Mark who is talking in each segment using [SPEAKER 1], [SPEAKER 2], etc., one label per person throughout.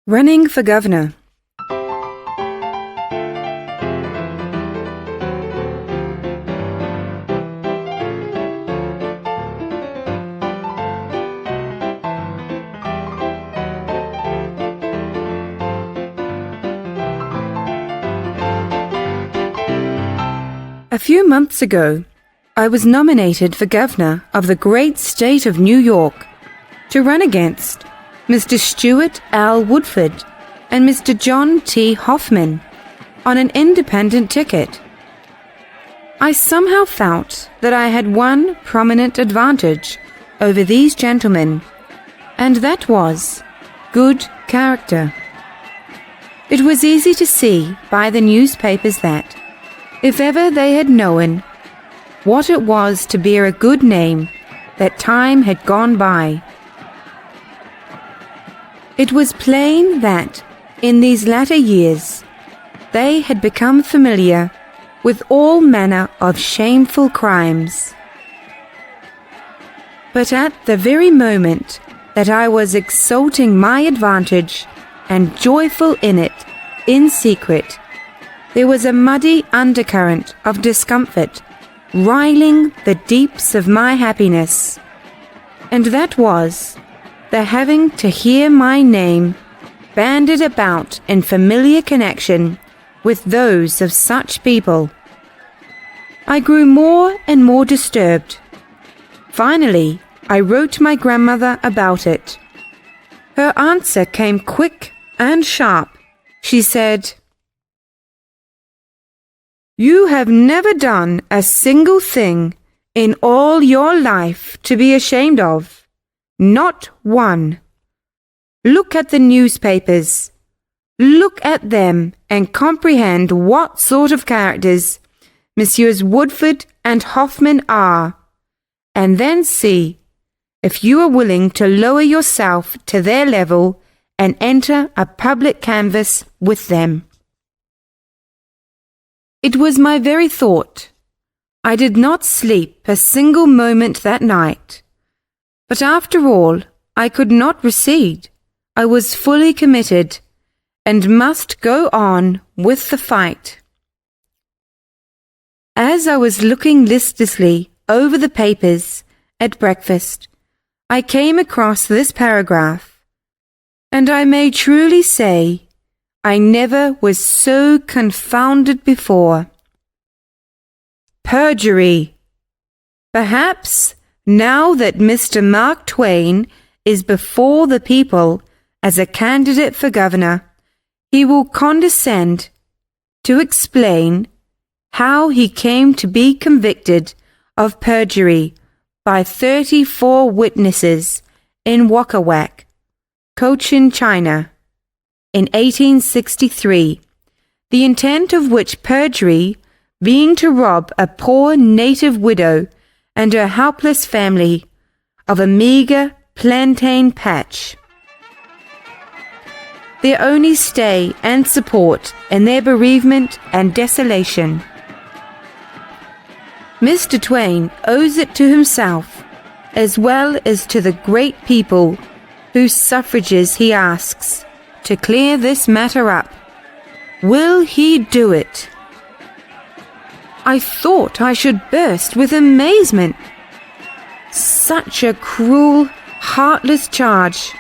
[SPEAKER 1] Running for governor. A few months ago, I was nominated for governor of the great state of New York to run against Mr. Stuart L. Woodford and Mr. John T. Hoffman on an independent ticket. I somehow felt that I had one prominent advantage over these gentlemen, and that was good character. It was easy to see by the newspapers that, if ever they had known what it was to bear a good name, that time had gone by. It was plain that, in these latter years, they had become familiar with all manner of shameful crimes. But at the very moment that I was exalting my advantage and joyful in it in secret, there was a muddy undercurrent of discomfort riling the deeps of my happiness, and that was the having to hear my name bandied about in familiar connection with those of such people. I grew more and more disturbed. Finally, I wrote my grandmother about it. Her answer came quick and sharp. She said, "You have never done a single thing in all your life to be ashamed of. Not one. Look at the newspapers. Look at them and comprehend what sort of characters Messrs. Woodford and Hoffman are, and then see if you are willing to lower yourself to their level and enter a public canvass with them." It was my very thought. I did not sleep a single moment that night. But after all, I could not recede. I was fully committed, and must go on with the fight. As I was looking listlessly over the papers at breakfast, I came across this paragraph, and I may truly say I never was so confounded before. Perjury. Perhaps now that Mr. Mark Twain is before the people as a candidate for governor, he will condescend to explain how he came to be convicted of perjury by 34 witnesses in Wakawak, Cochin China, in 1863, the intent of which perjury being to rob a poor native widow and her helpless family of a meagre plantain patch, their only stay and support in their bereavement and desolation. Mr. Twain owes it to himself, as well as to the great people whose suffrages he asks, to clear this matter up. Will he do it? I thought I should burst with amazement. Such a cruel, heartless charge.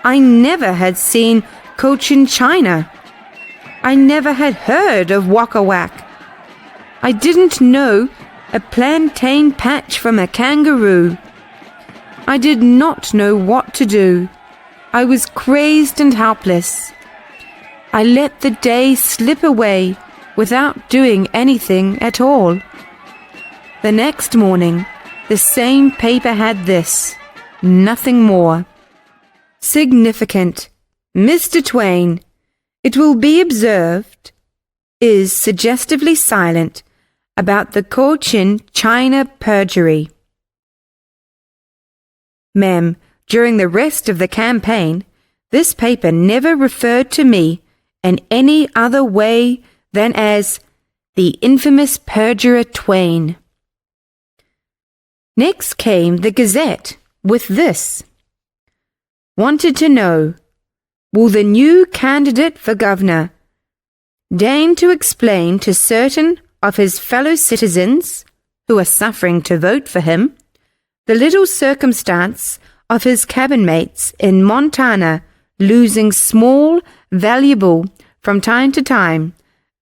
[SPEAKER 1] I never had seen Cochin China. I never had heard of Wakawak. I didn't know a plantain patch from a kangaroo. I did not know what to do. I was crazed and helpless. I let the day slip away without doing anything at all. The next morning, the same paper had this, nothing more. Significant. Mr. Twain, it will be observed, is suggestively silent about the Cochin China perjury. Ma'am, during the rest of the campaign, this paper never referred to me in any other way than as the infamous perjurer Twain. Next came the Gazette with this. Wanted to know, will the new candidate for governor deign to explain to certain of his fellow citizens who are suffering to vote for him the little circumstance of his cabinet-mates in Montana losing small, valuable from time to time,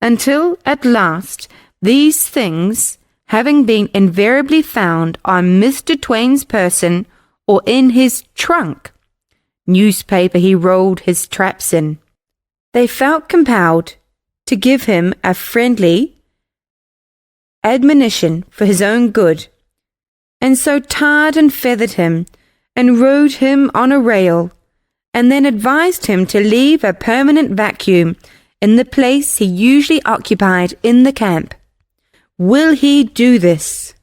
[SPEAKER 1] until at last these things, having been invariably found on Mr. Twain's person or in his trunk, newspaper he rolled his traps in, they felt compelled to give him a friendly admonition for his own good, and so tarred and feathered him, and rode him on a rail, and then advised him to leave a permanent vacuum in the place he usually occupied in the camp. Will he do this?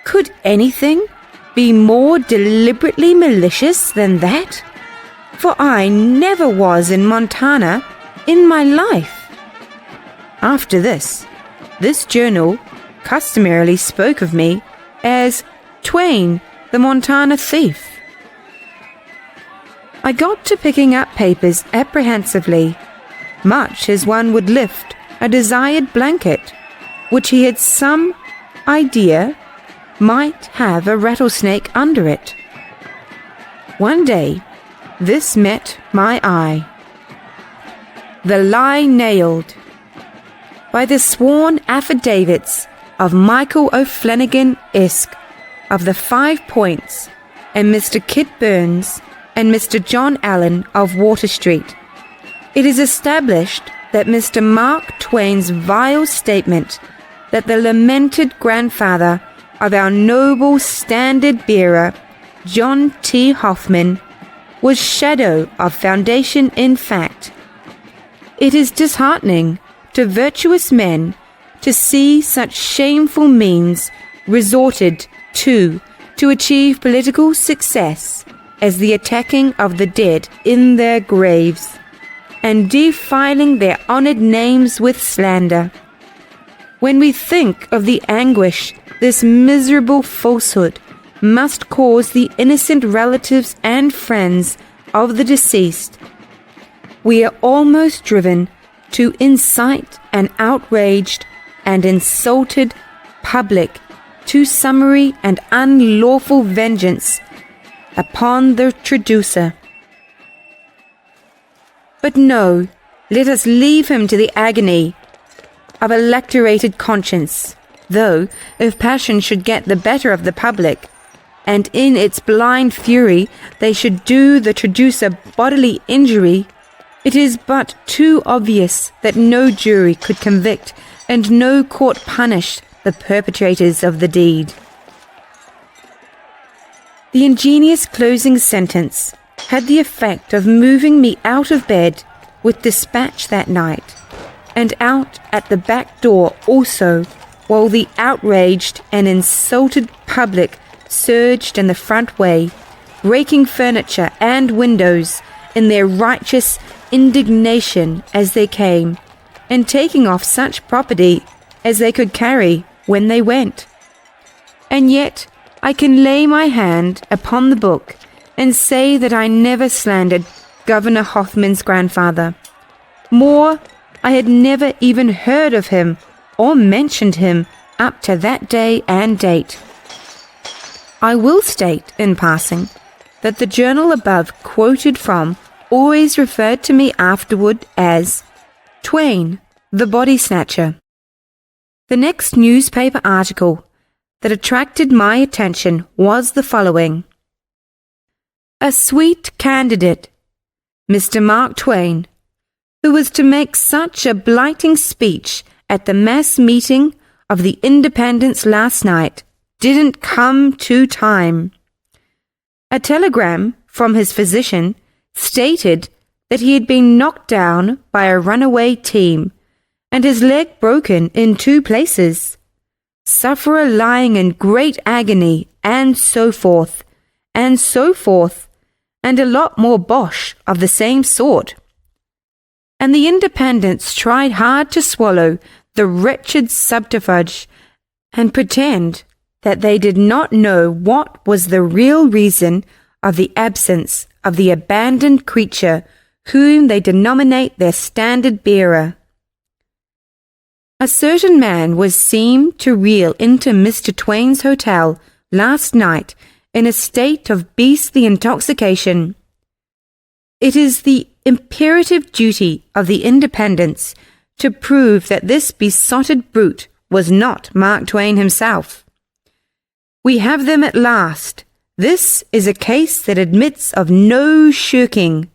[SPEAKER 1] Could anything be more deliberately malicious than that? For I never was in Montana in my life. After this journal customarily spoke of me as Twain, the Montana thief. I got to picking up papers apprehensively, much as one would lift a desired blanket, which he had some idea might have a rattlesnake under it. One day, this met my eye. The lie nailed by the sworn affidavits of Michael O'Flanagan Esk of the 5 Points and Mr. Kit Burns and Mr. John Allen of Water Street. It is established that Mr. Mark Twain's vile statement that the lamented grandfather of our noble standard-bearer, John T. Hoffman, was shadow of foundation in fact. It is disheartening to virtuous men to see such shameful means resorted to achieve political success as the attacking of the dead in their graves, and defiling their honoured names with slander. When we think of the anguish this miserable falsehood must cause the innocent relatives and friends of the deceased, we are almost driven to incite an outraged and insulted public to summary and unlawful vengeance upon the traducer. But no, let us leave him to the agony of a lacerated conscience, though if passion should get the better of the public, and in its blind fury they should do the traducer bodily injury, it is but too obvious that no jury could convict and no court punish the perpetrators of the deed. The ingenious closing sentence had the effect of moving me out of bed with dispatch that night, and out at the back door also, while the outraged and insulted public surged in the front way, breaking furniture and windows in their righteous indignation as they came, and taking off such property as they could carry when they went. And yet I can lay my hand upon the book and say that I never slandered Governor Hoffman's grandfather. More, I had never even heard of him or mentioned him up to that day and date. I will state, in passing, that the journal above quoted from always referred to me afterward as Twain, the body snatcher. The next newspaper article that attracted my attention was the following: a sweet candidate, Mr. Mark Twain, who was to make such a blighting speech at the mass meeting of the Independents last night, didn't come to time. A telegram from his physician stated that he had been knocked down by a runaway team and his leg broken in 2 places, sufferer lying in great agony, and so forth, and a lot more bosh of the same sort. And the Independents tried hard to swallow the wretched subterfuge and pretend that they did not know what was the real reason of the absence of the abandoned creature whom they denominate their standard bearer. A certain man was seen to reel into Mr. Twain's hotel last night in a state of beastly intoxication. It is the imperative duty of the Independents to prove that this besotted brute was not Mark Twain himself. We have them at last. This is a case that admits of no shirking.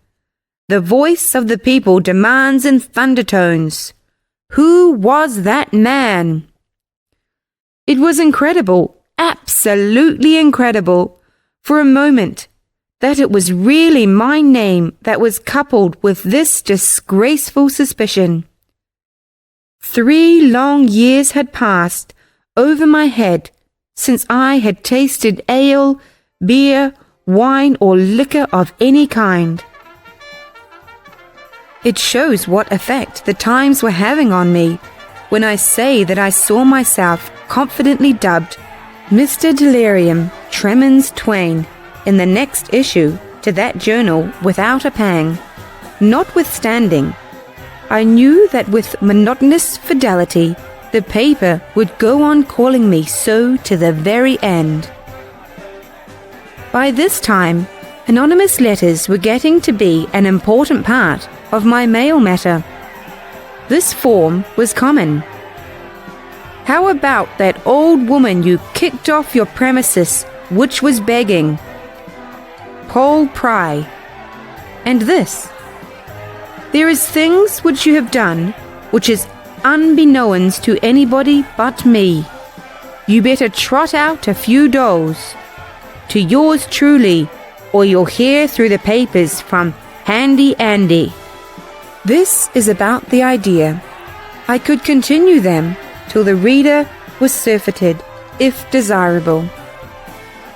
[SPEAKER 1] The voice of the people demands in thundertones, "Who was that man?" It was incredible, absolutely incredible, for a moment, that it was really my name that was coupled with this disgraceful suspicion. 3 long years had passed over my head since I had tasted ale, beer, wine, or liquor of any kind. It shows what effect the times were having on me when I say that I saw myself confidently dubbed Mr. Delirium Tremens Twain in the next issue to that journal without a pang. Notwithstanding, I knew that with monotonous fidelity the paper would go on calling me so to the very end. By this time, anonymous letters were getting to be an important part of my mail matter. This form was common. "How about that old woman you kicked off your premises, which was begging? Paul Pry." And this: "There is things which you have done which is unbeknowns to anybody but me. You better trot out a few dollars. To yours truly, or you'll hear through the papers from Handy Andy." This is about the idea. I could continue them till the reader was surfeited, if desirable.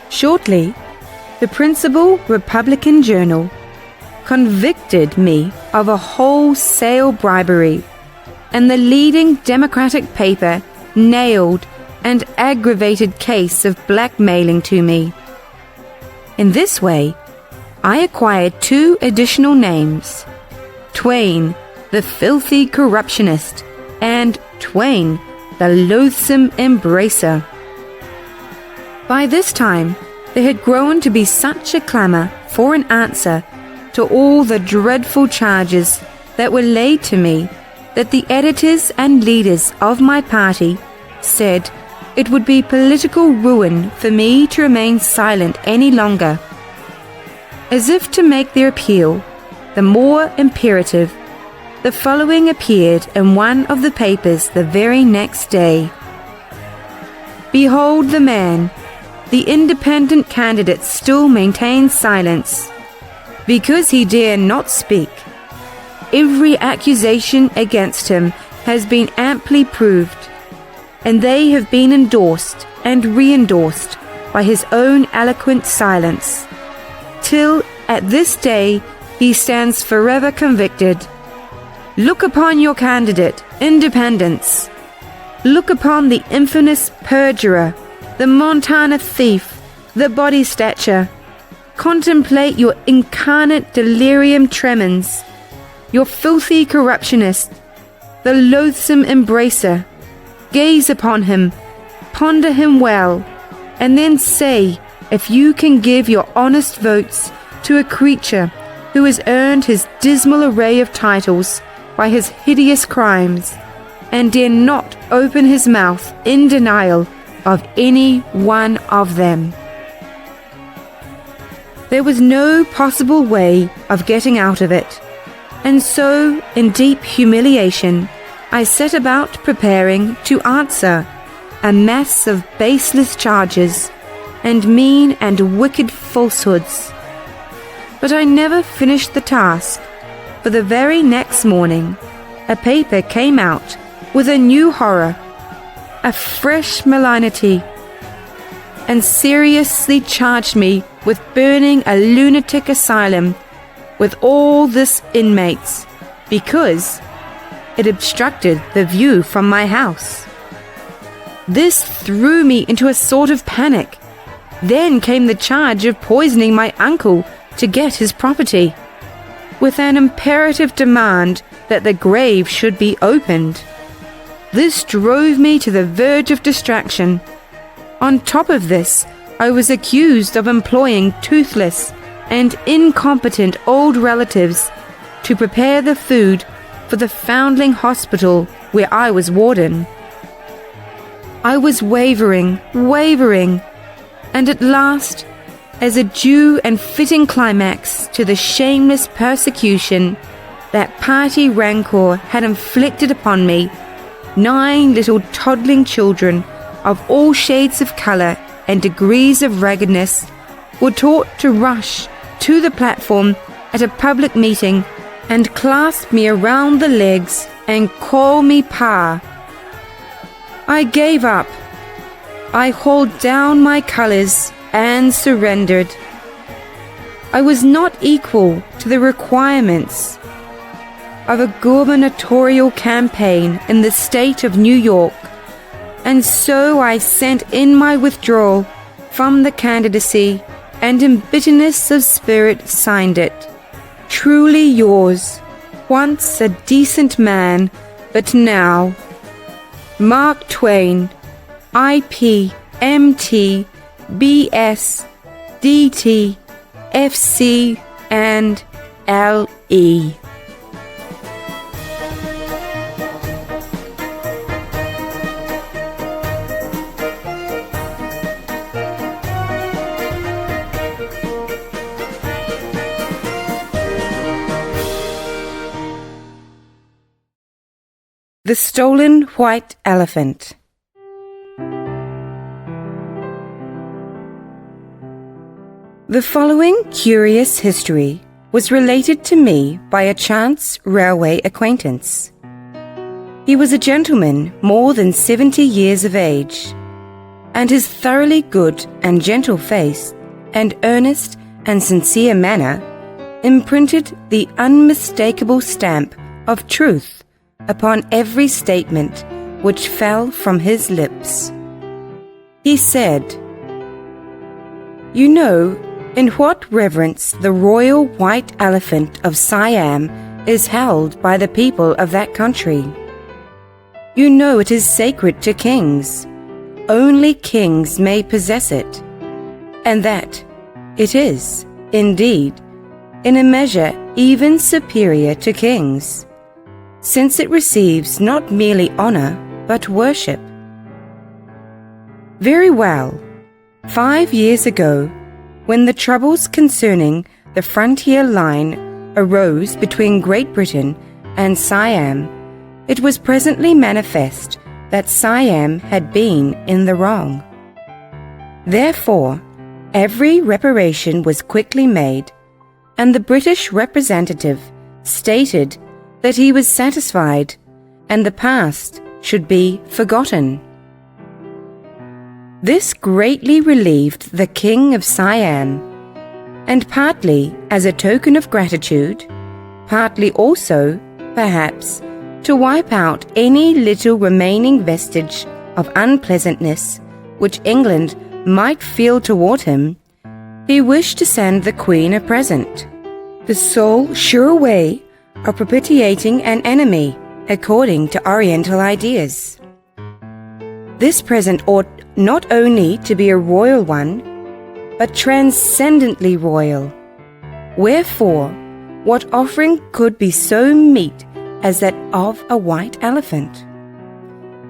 [SPEAKER 1] Shortly, the principal Republican journal convicted me of a wholesale bribery, and the leading Democratic paper nailed an aggravated case of blackmailing to me. In this way, I acquired 2 additional names: Twain, the filthy corruptionist, and Twain, the loathsome embracer. By this time, there had grown to be such a clamour for an answer to all the dreadful charges that were laid to me that the editors and leaders of my party said it would be political ruin for me to remain silent any longer. As if to make their appeal the more imperative, the following appeared in one of the papers the very next day: "Behold the man. The independent candidate still maintains silence, because he dare not speak. Every accusation against him has been amply proved, and they have been endorsed and re-endorsed by his own eloquent silence, till at this day he stands forever convicted. Look upon your candidate, independence. Look upon the infamous perjurer, the Montana thief, the body snatcher. Contemplate your incarnate delirium tremens, your filthy corruptionist, the loathsome embracer. Gaze upon him, ponder him well, and then say if you can give your honest votes to a creature who has earned his dismal array of titles by his hideous crimes, and dare not open his mouth in denial of any one of them." There was no possible way of getting out of it, and so, in deep humiliation, I set about preparing to answer a mass of baseless charges and mean and wicked falsehoods. But I never finished the task, for the very next morning a paper came out with a new horror, a fresh malignity, and seriously charged me with burning a lunatic asylum with all this inmates, because it obstructed the view from my house. This threw me into a sort of panic. Then came the charge of poisoning my uncle to get his property, with an imperative demand that the grave should be opened. This drove me to the verge of distraction. On top of this, I was accused of employing toothless and incompetent old relatives to prepare the food for the foundling hospital where I was warden. I was wavering, and at last, as a due and fitting climax to the shameless persecution that party rancor had inflicted upon me, 9 little toddling children of all shades of colour and degrees of raggedness were taught to rush to the platform at a public meeting and clasp me around the legs and call me Pa. I gave up. I hauled down my colours and surrendered. I was not equal to the requirements of a gubernatorial campaign in the state of New York, and so I sent in my withdrawal from the candidacy and in bitterness of spirit signed it. Truly yours, once a decent man, but now Mark Twain, IP, MT, BS, DT, FC, and LE. The Stolen White Elephant. The following curious history was related to me by a chance railway acquaintance. He was a gentleman more than 70 years of age, and his thoroughly good and gentle face and earnest and sincere manner imprinted the unmistakable stamp of truth upon every statement which fell from his lips. He said, "You know in what reverence the royal white elephant of Siam is held by the people of that country. You know it is sacred to kings. Only kings may possess it, and that it is, indeed, in a measure even superior to kings, since it receives not merely honor, but worship. Very well. 5 years ago, when the troubles concerning the frontier line arose between Great Britain and Siam, it was presently manifest that Siam had been in the wrong. Therefore, every reparation was quickly made, and the British representative stated that he was satisfied and the past should be forgotten. This greatly relieved the King of Siam, and partly as a token of gratitude, partly also, perhaps, to wipe out any little remaining vestige of unpleasantness which England might feel toward him, he wished to send the Queen a present, the sole sure way of propitiating an enemy according to Oriental ideas. This present ought not only to be a royal one, but transcendently royal. Wherefore, what offering could be so meet as that of a white elephant?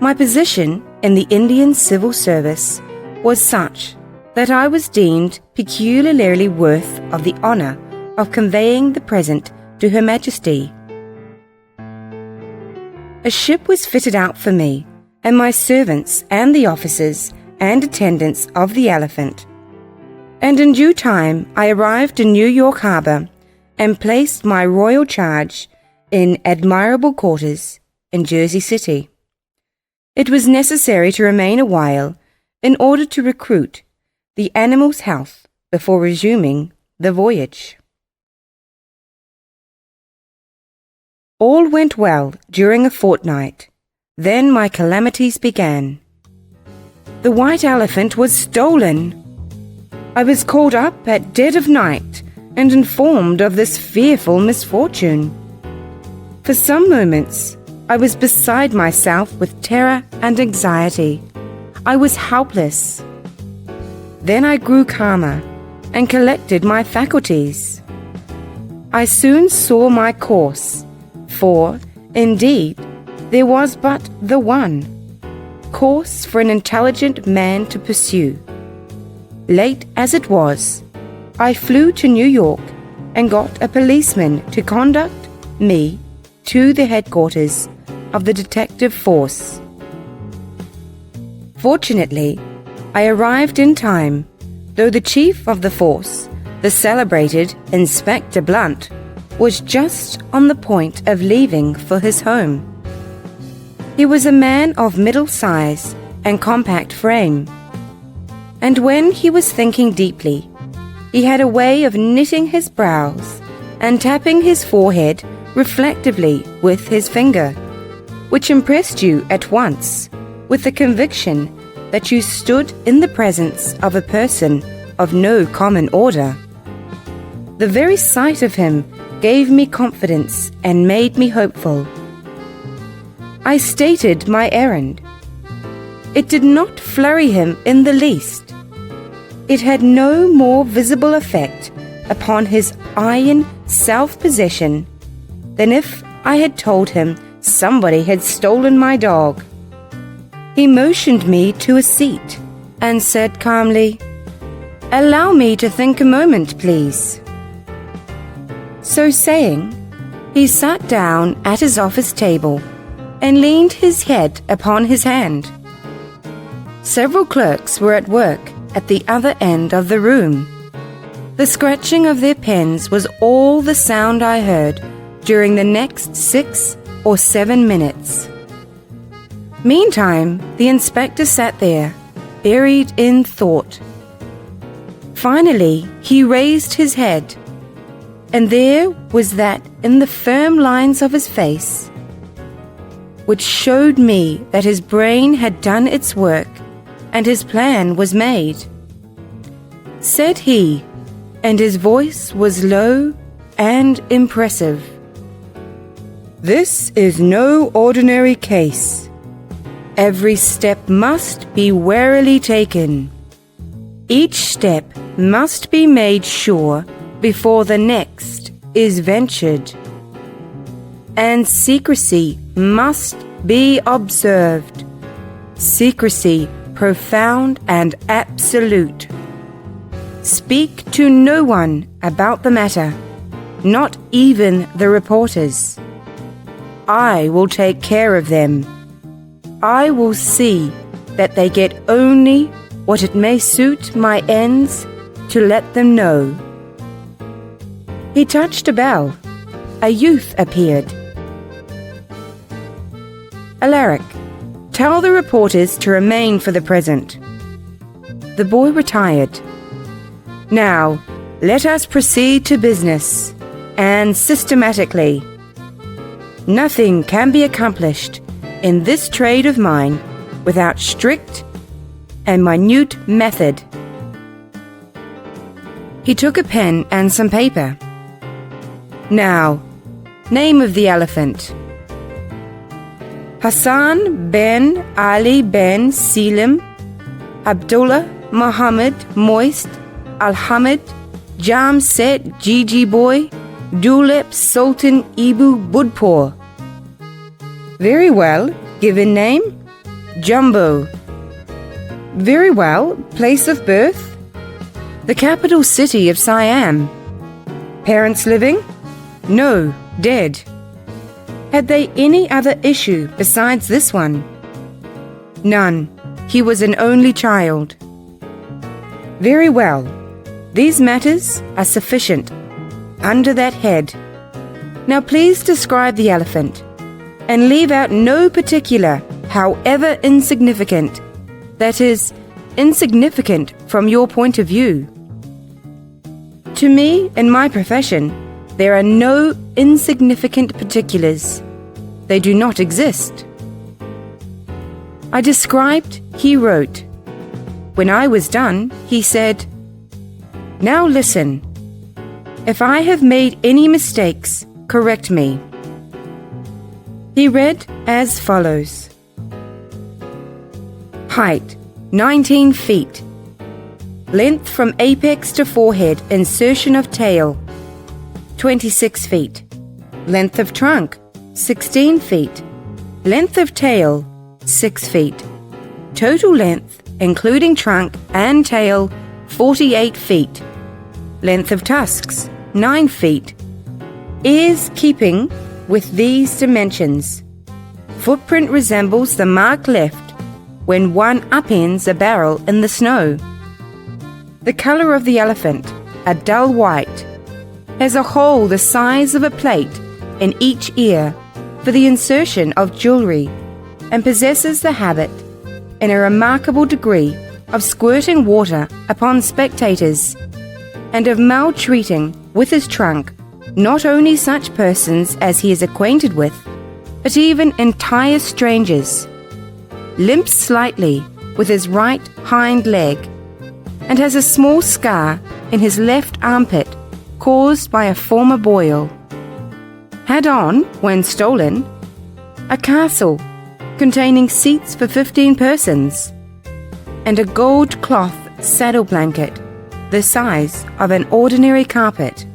[SPEAKER 1] My position in the Indian civil service was such that I was deemed peculiarly worth of the honor of conveying the present to Her Majesty. A ship was fitted out for me, and my servants and the officers and attendants of the Elephant, and in due time I arrived in New York Harbor and placed my royal charge in admirable quarters in Jersey City. It was necessary to remain a while in order to recruit the animal's health before resuming the voyage. All went well during a fortnight. Then my calamities began. The white elephant was stolen. I was called up at dead of night and informed of this fearful misfortune. For some moments, I was beside myself with terror and anxiety. I was helpless. Then I grew calmer and collected my faculties. I soon saw my course, for, indeed, there was but the one course for an intelligent man to pursue. Late as it was, I flew to New York and got a policeman to conduct me to the headquarters of the detective force. Fortunately, I arrived in time, though the chief of the force, the celebrated Inspector Blunt, was just on the point of leaving for his home. He was a man of middle size and compact frame, and when he was thinking deeply, he had a way of knitting his brows and tapping his forehead reflectively with his finger, which impressed you at once with the conviction that you stood in the presence of a person of no common order. The very sight of him gave me confidence and made me hopeful. I stated my errand. It did not flurry him in the least. It had no more visible effect upon his iron self-possession than if I had told him somebody had stolen my dog. He motioned me to a seat and said calmly, "Allow me to think a moment, please." So saying, he sat down at his office table and leaned his head upon his hand. Several clerks were at work at the other end of the room. The scratching of their pens was all the sound I heard during the next 6 or 7 minutes. Meantime, the inspector sat there, buried in thought. Finally, he raised his head, and there was that in the firm lines of his face which showed me that his brain had done its work and his plan was made. Said he, and his voice was low and impressive, "This is no ordinary case. Every step must be warily taken. Each step must be made sure before the next is ventured. And secrecy must be observed. Secrecy profound and absolute. Speak to no one about the matter, not even the reporters. I will take care of them. I will see that they get only what it may suit my ends to let them know." He touched a bell. A youth appeared. "Alaric, tell the reporters to remain for the present." The boy retired. "Now, let us proceed to business, and systematically. Nothing can be accomplished in this trade of mine without strict and minute method." He took a pen and some paper. "Now, name of the elephant." "Hassan ben Ali ben Selim Abdullah Muhammad Moist Alhamid Jamset Gigi Boy Dulep Sultan Ibu Budpur." "Very well. Given name?" "Jumbo." "Very well. Place of birth?" "The capital city of Siam." "Parents living?" "No, dead." "Had they any other issue besides this one?" "None. He was an only child." "Very well. These matters are sufficient under that head. Now please describe the elephant, and leave out no particular, however insignificant, that is, insignificant from your point of view. To me, in my profession, there are no insignificant particulars. They do not exist." I described, he wrote. When I was done, he said, "Now listen. If I have made any mistakes, correct me." He read as follows. Height, 19 feet. Length from apex to forehead, insertion of tail, 26 feet. Length of trunk, 16 feet. Length of tail, 6 feet. Total length, including trunk and tail, 48 feet. Length of tusks, 9 feet. Ears keeping with these dimensions. Footprint resembles the mark left when one upends a barrel in the snow. The color of the elephant, a dull white, has a hole the size of a plate in each ear for the insertion of jewelry, and possesses the habit, in a remarkable degree, of squirting water upon spectators, and of maltreating with his trunk not only such persons as he is acquainted with, but even entire strangers. Limps slightly with his right hind leg, and has a small scar in his left armpit caused by a former boil. Had on, when stolen, a castle containing seats for 15 persons, and a gold cloth saddle blanket the size of an ordinary carpet.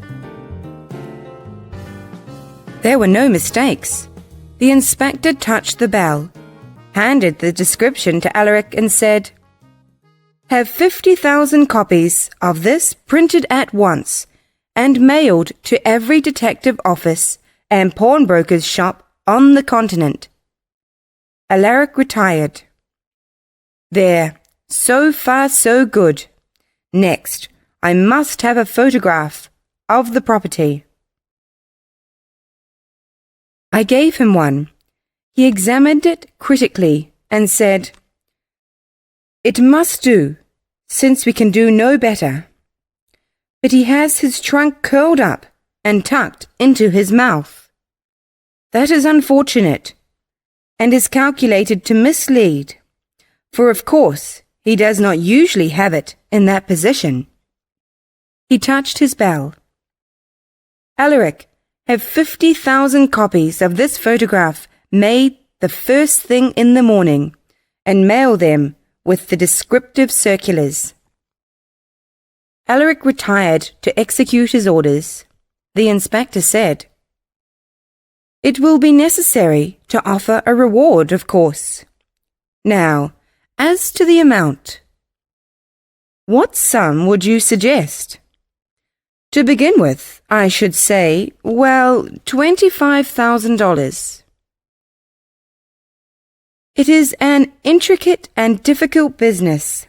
[SPEAKER 1] There were no mistakes. The inspector touched the bell, handed the description to Alaric, and said, "Have 50,000 copies of this printed at once and mailed to every detective office and pawnbroker's shop on the continent." Alaric retired. "There, so far so good. Next, I must have a photograph of the property." I gave him one. He examined it critically and said, "It must do, since we can do no better. But he has his trunk curled up and tucked into his mouth. That is unfortunate, and is calculated to mislead, for of course he does not usually have it in that position." He touched his bell. "Alaric, have 50,000 copies of this photograph made the first thing in the morning, and mail them with the descriptive circulars." Alaric retired to execute his orders. The inspector said, "It will be necessary to offer a reward, of course. Now, as to the amount, what sum would you suggest?" "To begin with, I should say, well, $25,000. "It is an intricate and difficult business.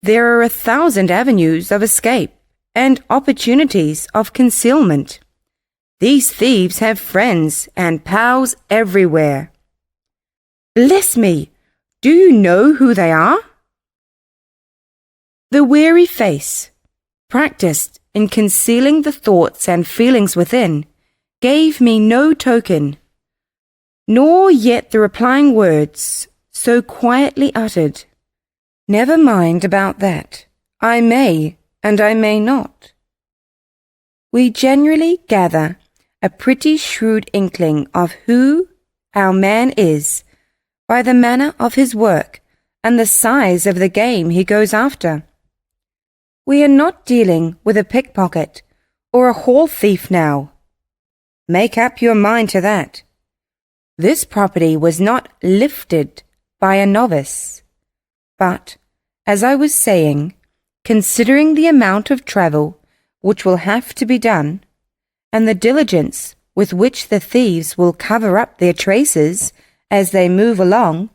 [SPEAKER 1] There are 1,000 avenues of escape and opportunities of concealment. These thieves have friends and pals everywhere." "Bless me! Do you know who they are?" The weary face, practiced in concealing the thoughts and feelings within, gave me no token, nor yet the replying words, so quietly uttered, "Never mind about that. I may, and I may not." We generally gather a pretty shrewd inkling of who our man is by the manner of his work and the size of the game he goes after. We are not dealing with a pickpocket or a hall thief now. Make up your mind to that. This property was not lifted by a novice. But, as I was saying, considering the amount of travel which will have to be done, and the diligence with which the thieves will cover up their traces as they move along,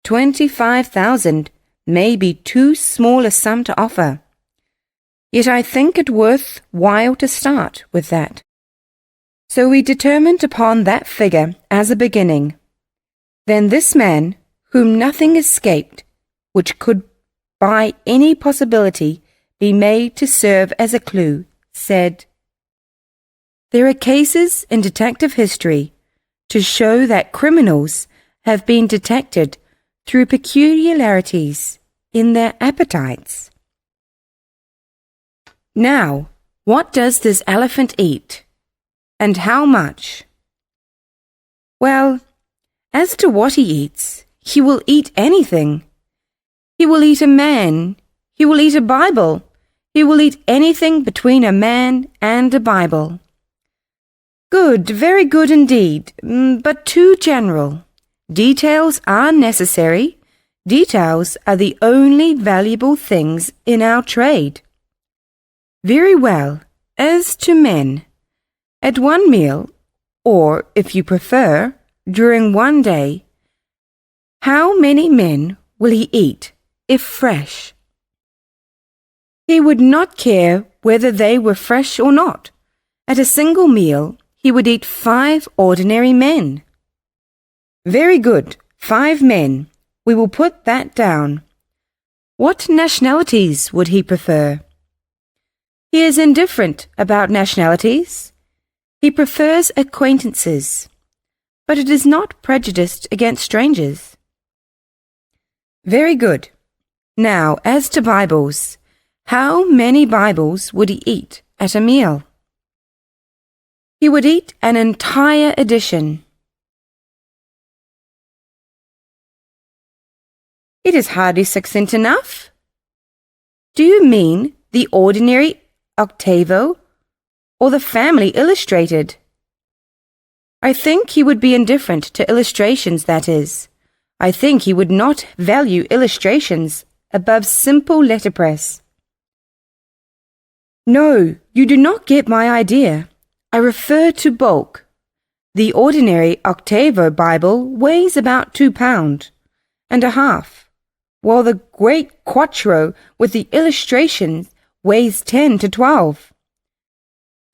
[SPEAKER 1] 25,000 may be too small a sum to offer. Yet I think it worth while to start with that. So we determined upon that figure as a beginning. Then this man, whom nothing escaped which could by any possibility be made to serve as a clue, said, "There are cases in detective history to show that criminals have been detected through peculiarities in their appetites. Now, What does this elephant eat? And how much? Well, as to what he eats, he will eat anything. He will eat a man. He will eat a Bible. He will eat anything between a man and a Bible. Good, very good indeed, but too general. Details are necessary. Details are the only valuable things in our trade. Very well, as to men. At one meal, or, if you prefer, during one day, how many men will he eat, if fresh? He would not care whether they were fresh or not. At a single meal, he would eat 5 ordinary men. Very good, 5 men. We will put that down. What nationalities would he prefer? He is indifferent about nationalities. He prefers acquaintances, but it is not prejudiced against strangers. Very good. Now, as to Bibles, how many Bibles would he eat at a meal? He would eat an entire edition. It is hardly succinct enough. Do you mean the ordinary octavo or the family illustrated? I think he would be indifferent to illustrations, that is. I think he would not value illustrations above simple letterpress. No, you do not get my idea. I refer to bulk. The ordinary octavo Bible weighs about 2 pounds and a half, while the great quarto with the illustrations weighs 10 to 12.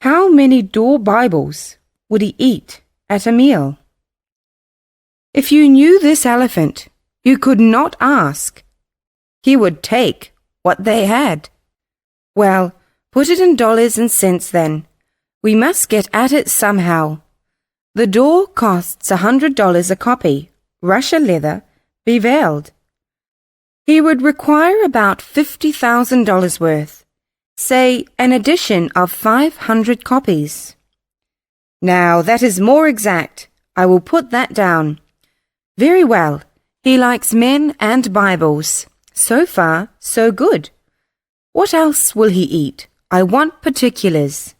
[SPEAKER 1] How many door Bibles would he eat at a meal? If you knew this elephant, you could not ask. He would take what they had. Well, put it in dollars and cents then. We must get at it somehow. The door costs $100 a copy, Russia leather, beveled. He would require about $50,000 worth, say an edition of 500 copies. Now that is more exact. I will put that down. Very well. He likes men and Bibles. So far, so good. What else will he eat? I want particulars.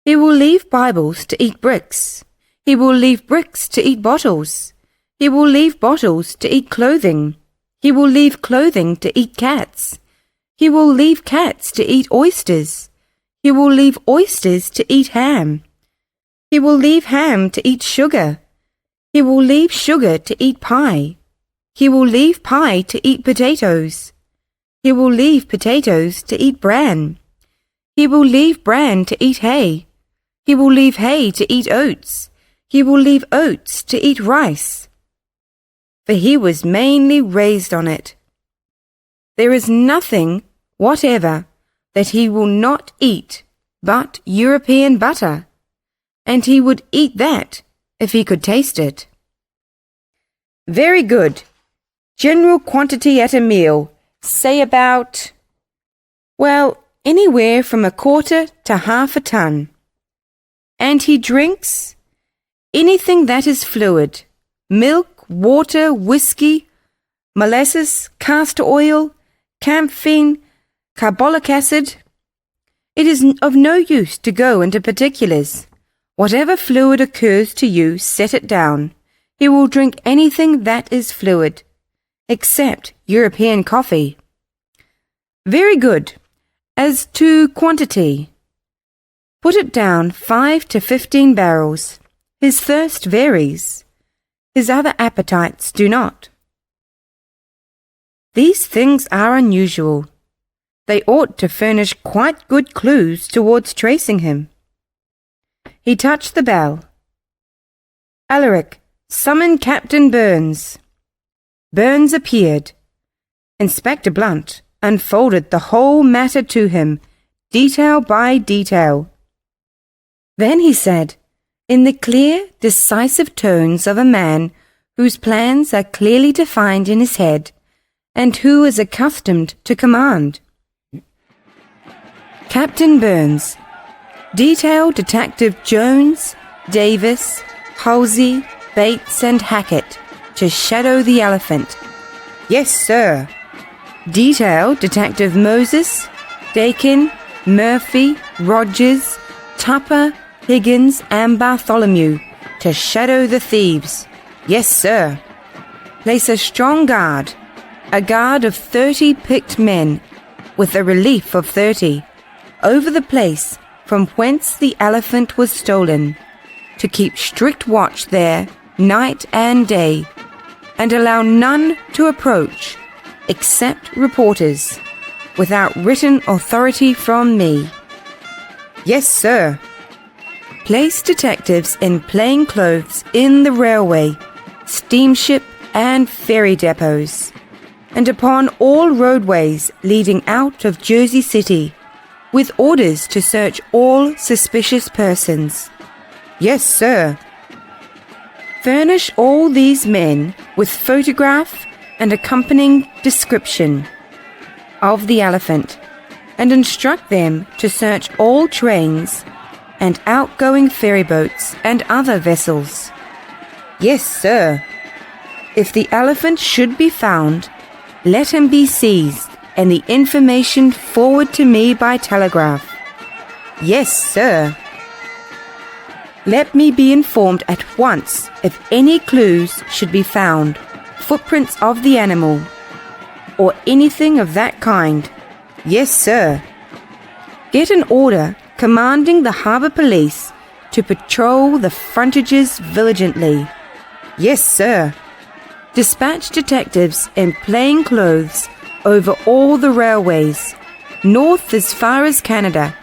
[SPEAKER 1] He will leave Bibles to eat bricks. He will leave bricks to eat bottles. He will leave bottles to eat clothing. He will leave clothing to eat cats. He will leave cats to eat oysters. He will leave oysters to eat ham. He will leave ham to eat sugar. He will leave sugar to eat pie. He will leave pie to eat potatoes. He will leave potatoes to eat bran. He will leave bran to eat hay. He will leave hay to eat oats. He will leave oats to eat rice. For he was mainly raised on it. There is nothing whatever that he will not eat but European butter, and he would eat that if he could taste it. Very good. General quantity at a meal, say about, well, anywhere from 1/4 to 1/2 ton. And he drinks anything that is fluid, milk, water, whiskey, molasses, castor oil, camphene, carbolic acid. It is of no use to go into particulars. Whatever fluid occurs to you, set it down. He will drink anything that is fluid, except European coffee. Very good. As to quantity, put it down 5 to 15 barrels. His thirst varies. His other appetites do not. These things are unusual. They ought to furnish quite good clues towards tracing him. He touched the bell. Alaric, summon Captain Burns. Burns appeared. Inspector Blunt unfolded the whole matter to him, detail by detail. Then he said, in the clear, decisive tones of a man whose plans are clearly defined in his head, and who is accustomed to command, Captain Burns, Detail Detective Jones, Davis, Halsey, Bates and Hackett to shadow the elephant. Yes, sir. Detail Detective Moses, Dakin, Murphy, Rogers, Tupper, Higgins and Bartholomew to shadow the thieves. Yes, sir. Place a strong guard, a guard of 30 picked men, with a relief of 30, over the place from whence the elephant was stolen, to keep strict watch there night and day, and allow none to approach, except reporters, without written authority from me. Yes, sir. Place detectives in plain clothes in the railway, steamship and ferry depots, and upon all roadways leading out of Jersey City, with orders to search all suspicious persons. Yes, sir. Furnish all these men with photograph and accompanying description of the elephant, and instruct them to search all trains and outgoing ferryboats and other vessels. Yes, sir. If the elephant should be found, let him be seized and the information forward to me by telegraph. Yes, sir. Let me be informed at once if any clues should be found, footprints of the animal, or anything of that kind. Yes, sir. Get an order commanding the harbour police to patrol the frontages vigilantly. Yes, sir. Dispatch detectives in plain clothes over all the railways, north as far as Canada,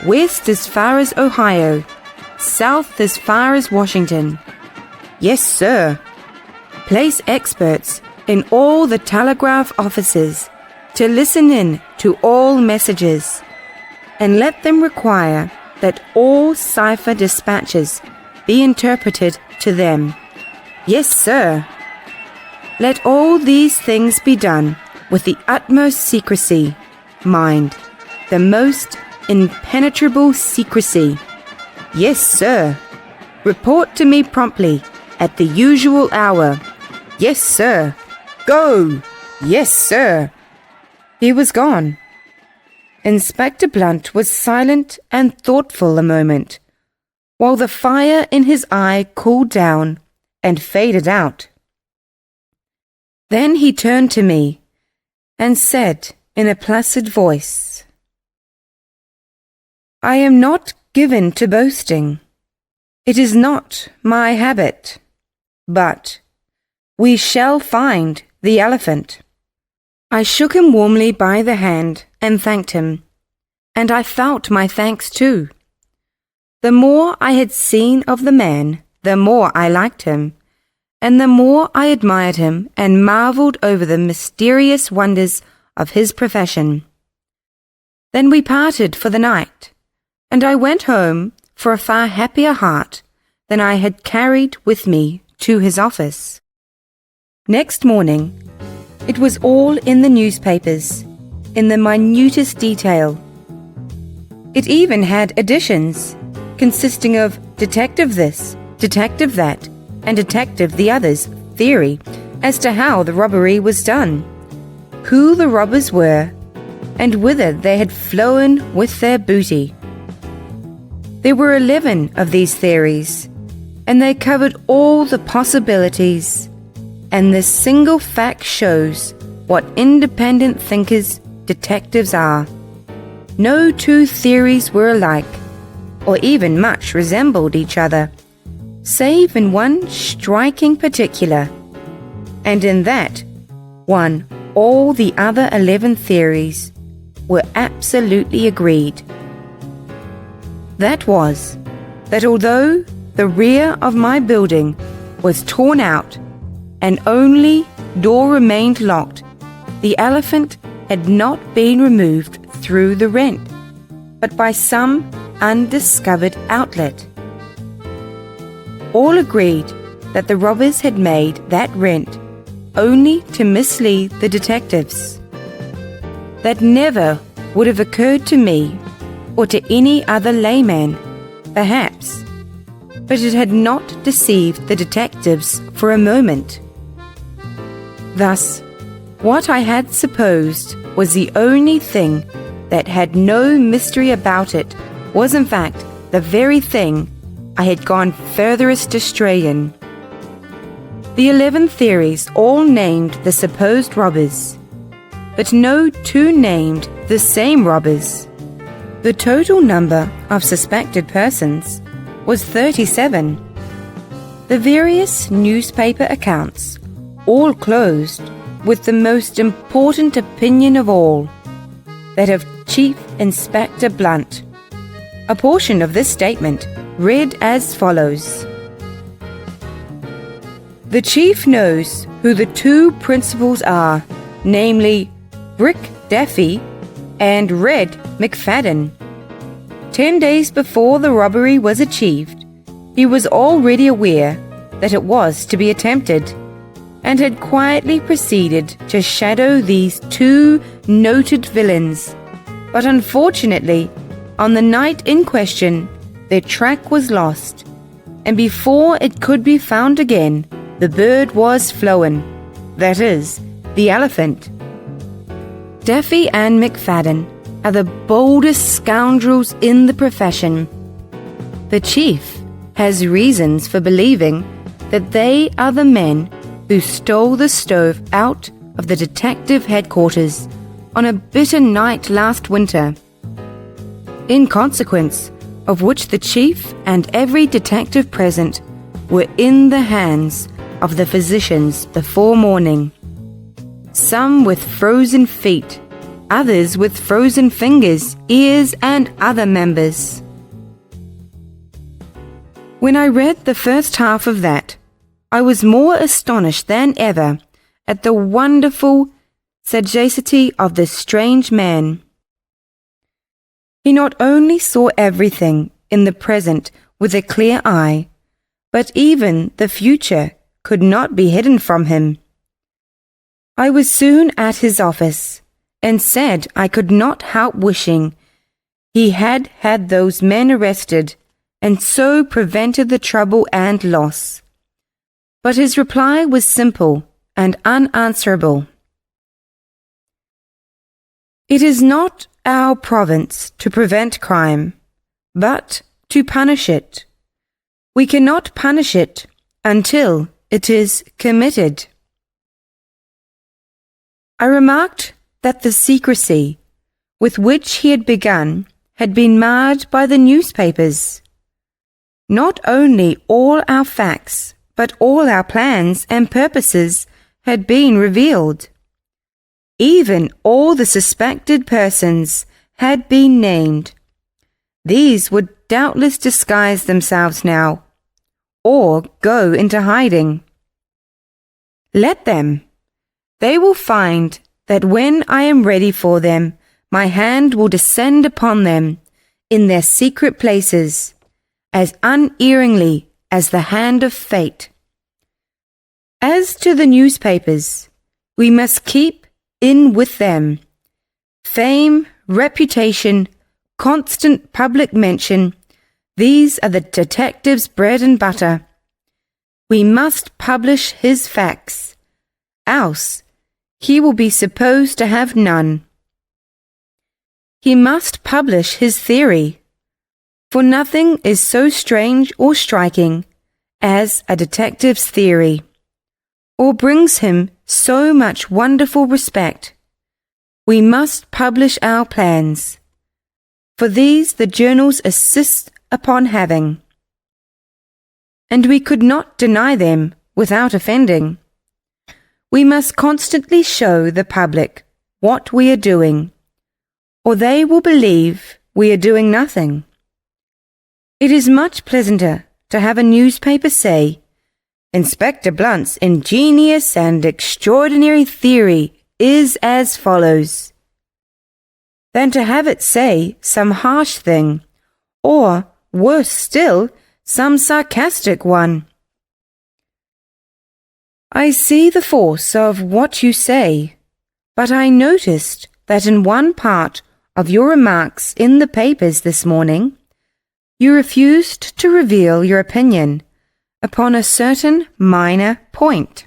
[SPEAKER 1] west as far as Ohio, south as far as Washington. Yes, sir. Place experts in all the telegraph offices to listen in to all messages, and let them require that all cipher dispatches be interpreted to them. Yes, sir. Let all these things be done with the utmost secrecy, mind, the most impenetrable secrecy. Yes, sir. Report to me promptly at the usual hour. Yes, sir. Go! Yes, sir. He was gone. Inspector Blunt was silent and thoughtful a moment, while the fire in his eye cooled down and faded out. Then he turned to me and said in a placid voice, "I am not given to boasting. It is not my habit. But we shall find the elephant." I shook him warmly by the hand and thanked him, and I felt my thanks too. The more I had seen of the man, the more I liked him, and the more I admired him and marvelled over the mysterious wonders of his profession. Then we parted for the night, and I went home for a far happier heart than I had carried with me to his office. Next morning, it was all in the newspapers, in the minutest detail. It even had additions, consisting of Detective this, Detective that, and Detective the other's theory as to how the robbery was done, who the robbers were, and whither they had flown with their booty. There were 11 of these theories, and they covered all the possibilities, and this single fact shows what independent thinkers detectives are. No two theories were alike, or even much resembled each other, save in one striking particular, and in that one all the other 11 theories were absolutely agreed. That was, that although the rear of my building was torn out and only door remained locked, the elephant had not been removed through the rent, but by some undiscovered outlet. All agreed that the robbers had made that rent only to mislead the detectives. That never would have occurred to me or to any other layman, perhaps, but it had not deceived the detectives for a moment. Thus, what I had supposed was the only thing that had no mystery about it was in fact the very thing I had gone furthest astray in. The 11 theories all named the supposed robbers, but no two named the same robbers. The total number of suspected persons was 37. The various newspaper accounts all closed with the most important opinion of all, that of Chief Inspector Blunt. A portion of this statement read as follows: "The Chief knows who the two principals are, namely Brick Daffy and Red McFadden. 10 days before the robbery was achieved, he was already aware that it was to be attempted, and had quietly proceeded to shadow these two noted villains. But unfortunately, on the night in question, their track was lost, and before it could be found again, the bird was flown, that is, the elephant. Daffy and McFadden are the boldest scoundrels in the profession. The chief has reasons for believing that they are the men who stole the stove out of the detective headquarters on a bitter night last winter, in consequence of which the chief and every detective present were in the hands of the physicians before morning, some with frozen feet, others with frozen fingers, ears, and other members." When I read the first half of that, I was more astonished than ever at the wonderful sagacity of this strange man. He not only saw everything in the present with a clear eye, but even the future could not be hidden from him. I was soon at his office, and said I could not help wishing he had had those men arrested, and so prevented the trouble and loss. But his reply was simple and unanswerable. "It is not our province to prevent crime, but to punish it. We cannot punish it until it is committed." I remarked that the secrecy with which he had begun had been marred by the newspapers. Not only all our facts, but all our plans and purposes had been revealed. Even all the suspected persons had been named. These would doubtless disguise themselves now, or go into hiding. Let them. They will find that when I am ready for them, my hand will descend upon them in their secret places, as unerringly as the hand of fate. As to the newspapers, we must keep in with them. Fame, reputation, constant public mention, these are the detective's bread and butter. We must publish his facts, else he will be supposed to have none. He must publish his theory, for nothing is so strange or striking as a detective's theory, or brings him so much wonderful respect. We must publish our plans, for these the journals insist upon having, and we could not deny them without offending. We must constantly show the public what we are doing, or they will believe we are doing nothing. It is much pleasanter to have a newspaper say, "Inspector Blunt's ingenious and extraordinary theory is as follows," than to have it say some harsh thing, or, worse still, some sarcastic one. I see the force of what you say, but I noticed that in one part of your remarks in the papers this morning, you refused to reveal your opinion upon a certain minor point.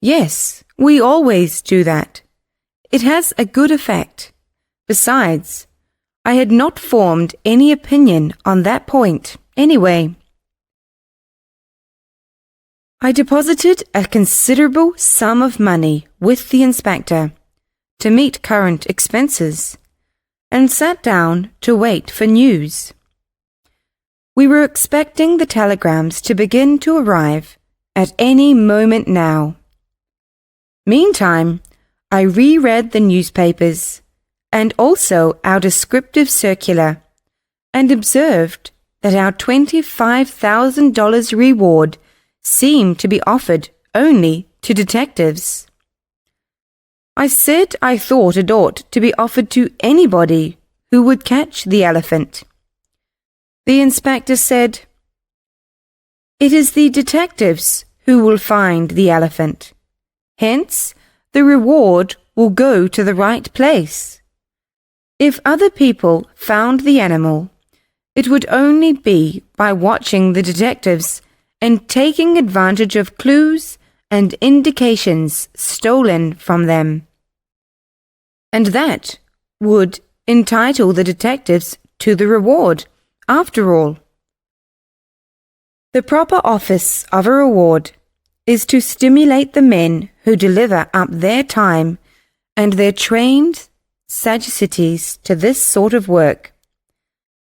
[SPEAKER 1] Yes, we always do that. It has a good effect. Besides, I had not formed any opinion on that point anyway. I deposited a considerable sum of money with the inspector to meet current expenses, and sat down to wait for news. We were expecting the telegrams to begin to arrive at any moment now. Meantime, I reread the newspapers and also our descriptive circular, and observed that our $25,000 reward seemed to be offered only to detectives. I said I thought it ought to be offered to anybody who would catch the elephant. The inspector said, "It is the detectives who will find the elephant. Hence, the reward will go to the right place. If other people found the animal, it would only be by watching the detectives and taking advantage of clues and indications stolen from them. And that would entitle the detectives to the reward, after all. The proper office of a reward is to stimulate the men who deliver up their time and their trained sagacities to this sort of work,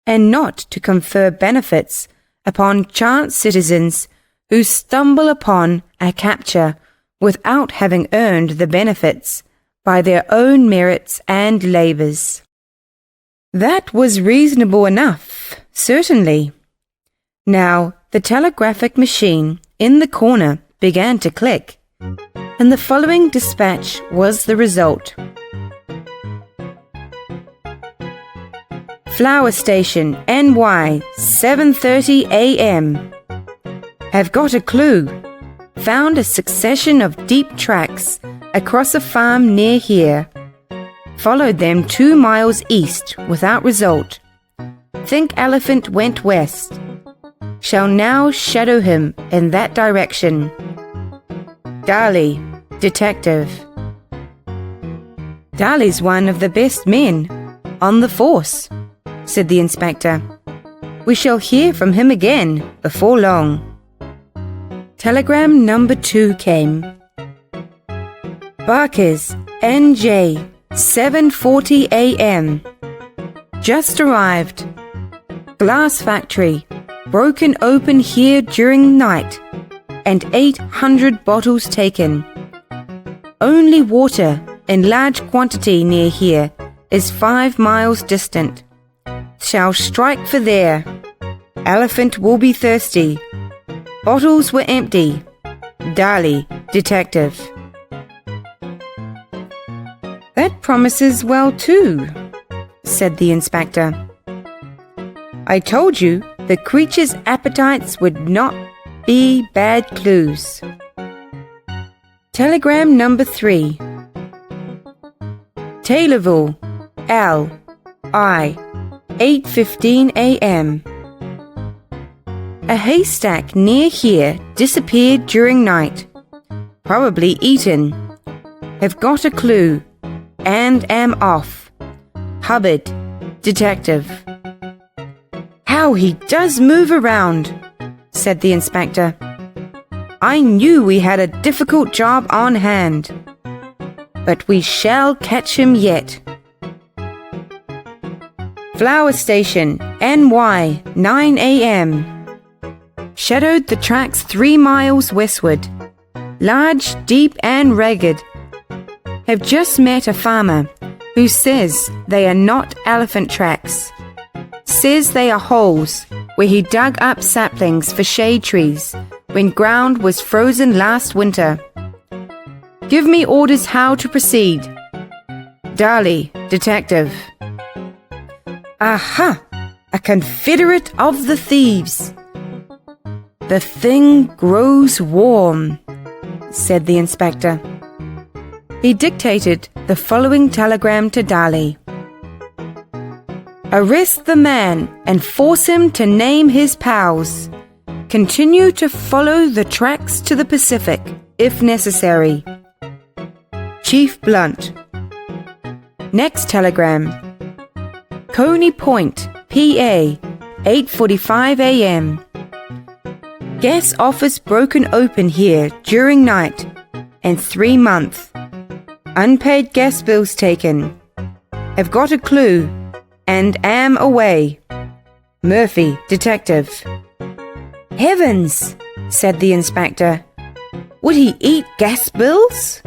[SPEAKER 1] and not to confer benefits upon chance citizens who stumble upon a capture without having earned the benefits by their own merits and labours." That was reasonable enough, certainly. Now the telegraphic machine in the corner began to click, and the following dispatch was the result. "Flower Station, NY, 7:30 a.m. Have got a clue. Found a succession of deep tracks across a farm near here. Followed them 2 miles east without result. Think elephant went west. Shall now shadow him in that direction. Darley, detective." "Darley's one of the best men on the force," said the inspector. "We shall hear from him again before long." Telegram number 2 came. "Barker's, NJ, 7:40 a.m. Just arrived. Glass factory, broken open here during night, and 800 bottles taken. Only water in large quantity near here is 5 miles distant. Shall strike for there. Elephant will be thirsty. Bottles were empty. Darley, detective." "That promises well too," said the inspector. "I told you the creature's appetites would not be bad clues." Telegram number 3. "Taylorville, L. I, 8:15 a.m. A haystack near here disappeared during night. Probably eaten. Have got a clue and am off. Hubbard, detective." "How he does move around," said the inspector. "I knew we had a difficult job on hand. But we shall catch him yet." "Flower Station, NY, 9 a.m. Shadowed the tracks 3 miles westward. Large, deep and ragged. Have just met a farmer who says they are not elephant tracks. Says they are holes where he dug up saplings for shade trees when ground was frozen last winter. Give me orders how to proceed. Darley, detective." "Aha! A confederate of the thieves." "The thing grows warm," said the inspector. He dictated the following telegram to Darley. Arrest the man and force him to name his pals. Continue to follow the tracks to the Pacific, if necessary. Chief Blunt. Next telegram. Coney Point, PA, 8:45 a.m. Gas office broken open here during night and 3 months. Unpaid gas bills taken. Have got a clue and am away. Murphy, detective. Heavens, said the inspector. Would he eat gas bills?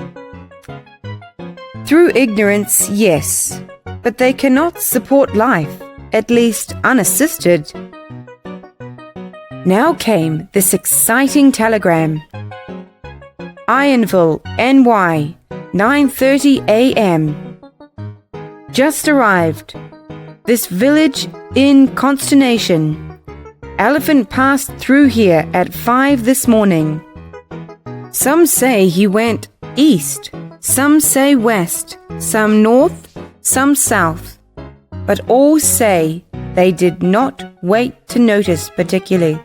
[SPEAKER 1] Through ignorance, yes, but they cannot support life, at least unassisted. Now came this exciting telegram. Ironville, NY, 9:30 a.m. Just arrived. This village in consternation. Elephant passed through here at 5 this morning. Some say he went east, some say west, some north, some south, but all say they did not wait to notice particularly.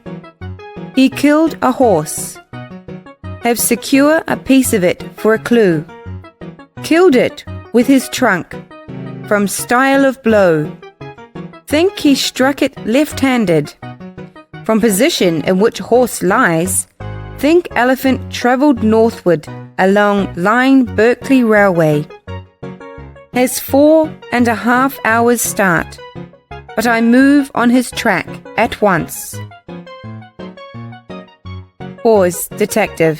[SPEAKER 1] He killed a horse. Have secure a piece of it for a clue. Killed it with his trunk, from style of blow. Think he struck it left-handed. From position in which horse lies, think elephant travelled northward along line Berkeley Railway. Has 4.5 hours start, but I move on his track at once. Pause, detective.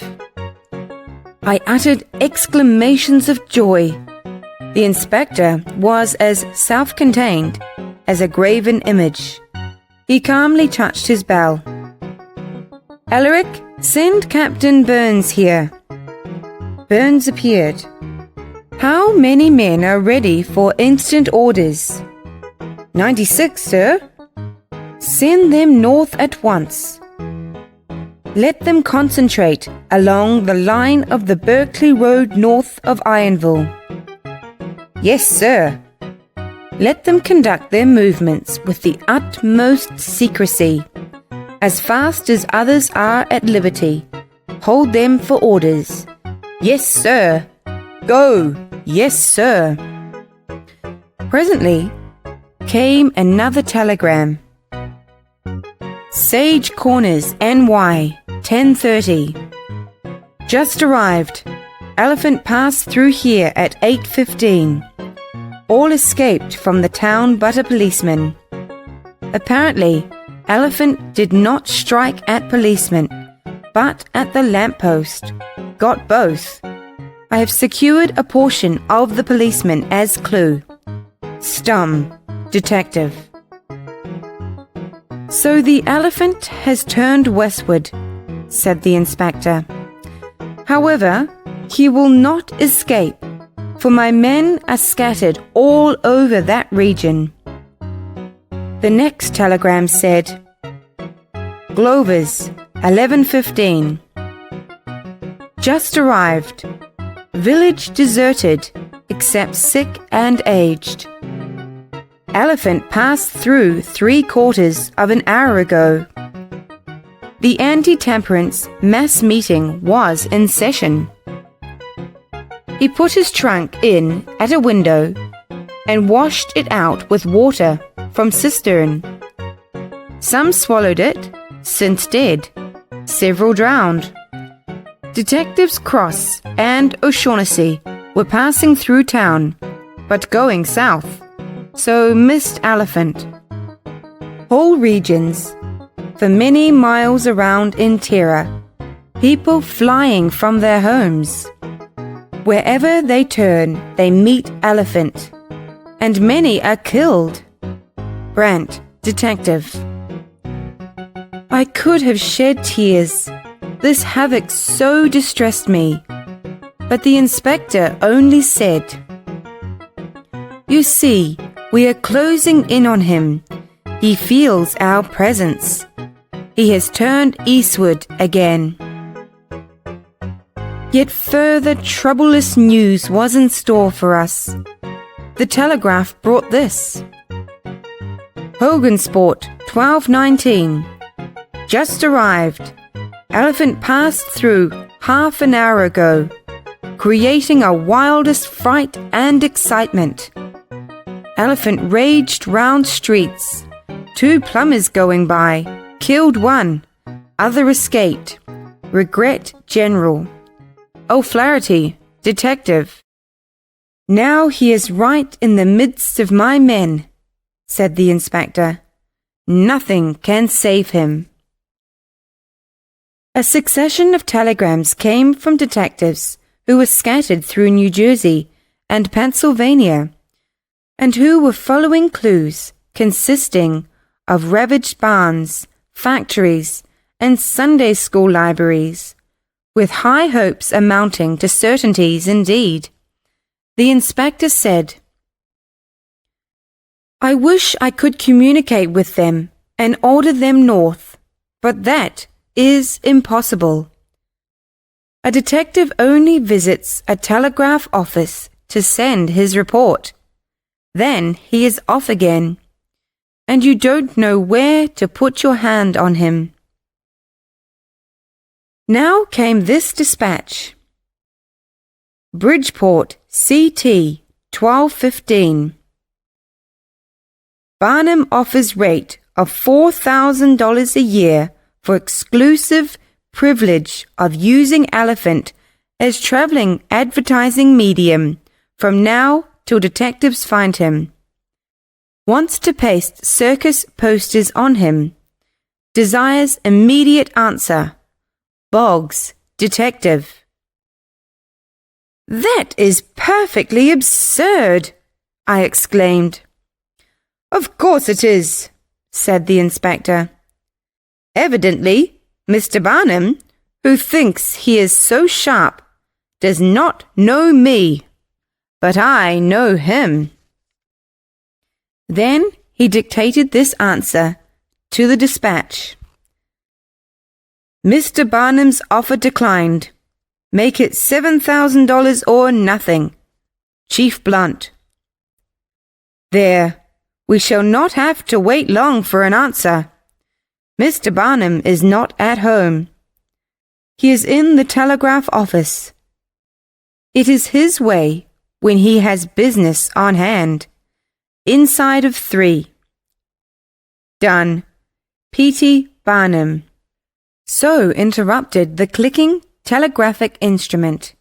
[SPEAKER 1] I uttered exclamations of joy. The inspector was as self-contained as a graven image. He calmly touched his bell. Alaric, send Captain Burns here. Burns appeared. How many men are ready for instant orders? 96, sir. Send them north at once. Let them concentrate along the line of the Berkeley Road north of Ironville. Yes, sir. Let them conduct their movements with the utmost secrecy. As fast as others are at liberty, hold them for orders. Yes, sir. Go. Yes, sir. Presently came another telegram. Sage Corners, NY, 10:30. Just arrived. Elephant passed through here at 8:15. All escaped from the town but a policeman. Apparently, Elephant did not strike at policeman, but at the lamppost. Got both. I have secured a portion of the policeman as clue. Stum, detective. So the elephant has turned westward, said the inspector. However, he will not escape, for my men are scattered all over that region. The next telegram said, Glover's, 11:15. Just arrived. Village deserted, except sick and aged. Elephant passed through 3/4 of an hour ago. The anti-temperance mass meeting was in session. He put his trunk in at a window and washed it out with water from cistern. Some swallowed it, since dead. Several drowned. Detectives Cross and O'Shaughnessy were passing through town, but going south, so missed Elephant. Whole regions, for many miles around in terror, people flying from their homes. Wherever they turn, they meet Elephant, and many are killed. Brant, detective. I could have shed tears. This havoc so distressed me. But the inspector only said, You see, we are closing in on him. He feels our presence. He has turned eastward again. Yet further troublous news was in store for us. The telegraph brought this. Hogansport, 12:19. Just arrived. Elephant passed through half an hour ago, creating a wildest fright and excitement. Elephant raged round streets. 2 plumbers going by, killed 1, other escaped. Regret general. O'Flaherty, detective. Now he is right in the midst of my men, said the inspector. Nothing can save him. A succession of telegrams came from detectives who were scattered through New Jersey and Pennsylvania, and who were following clues consisting of ravaged barns, factories, and Sunday school libraries, with high hopes amounting to certainties indeed. The inspector said, I wish I could communicate with them and order them north, but that is impossible. A detective only visits a telegraph office to send his report. Then he is off again, and you don't know where to put your hand on him. Now came this dispatch. Bridgeport, CT, 12:15. Barnum offers rate of $4,000 a year for exclusive privilege of using elephant as traveling advertising medium from now till detectives find him. Wants to paste circus posters on him. Desires immediate answer. Boggs, detective. That is perfectly absurd, I exclaimed. Of course it is, said the inspector. Evidently, Mr. Barnum, who thinks he is so sharp, does not know me, but I know him. Then he dictated this answer to the dispatch. Mr. Barnum's offer declined. Make it $7,000 or nothing. Chief Blunt. There, we shall not have to wait long for an answer. Mr. Barnum is not at home. He is in the telegraph office. It is his way when he has business on hand. Inside of 3. Done. P.2. Barnum. So interrupted the clicking telegraphic instrument.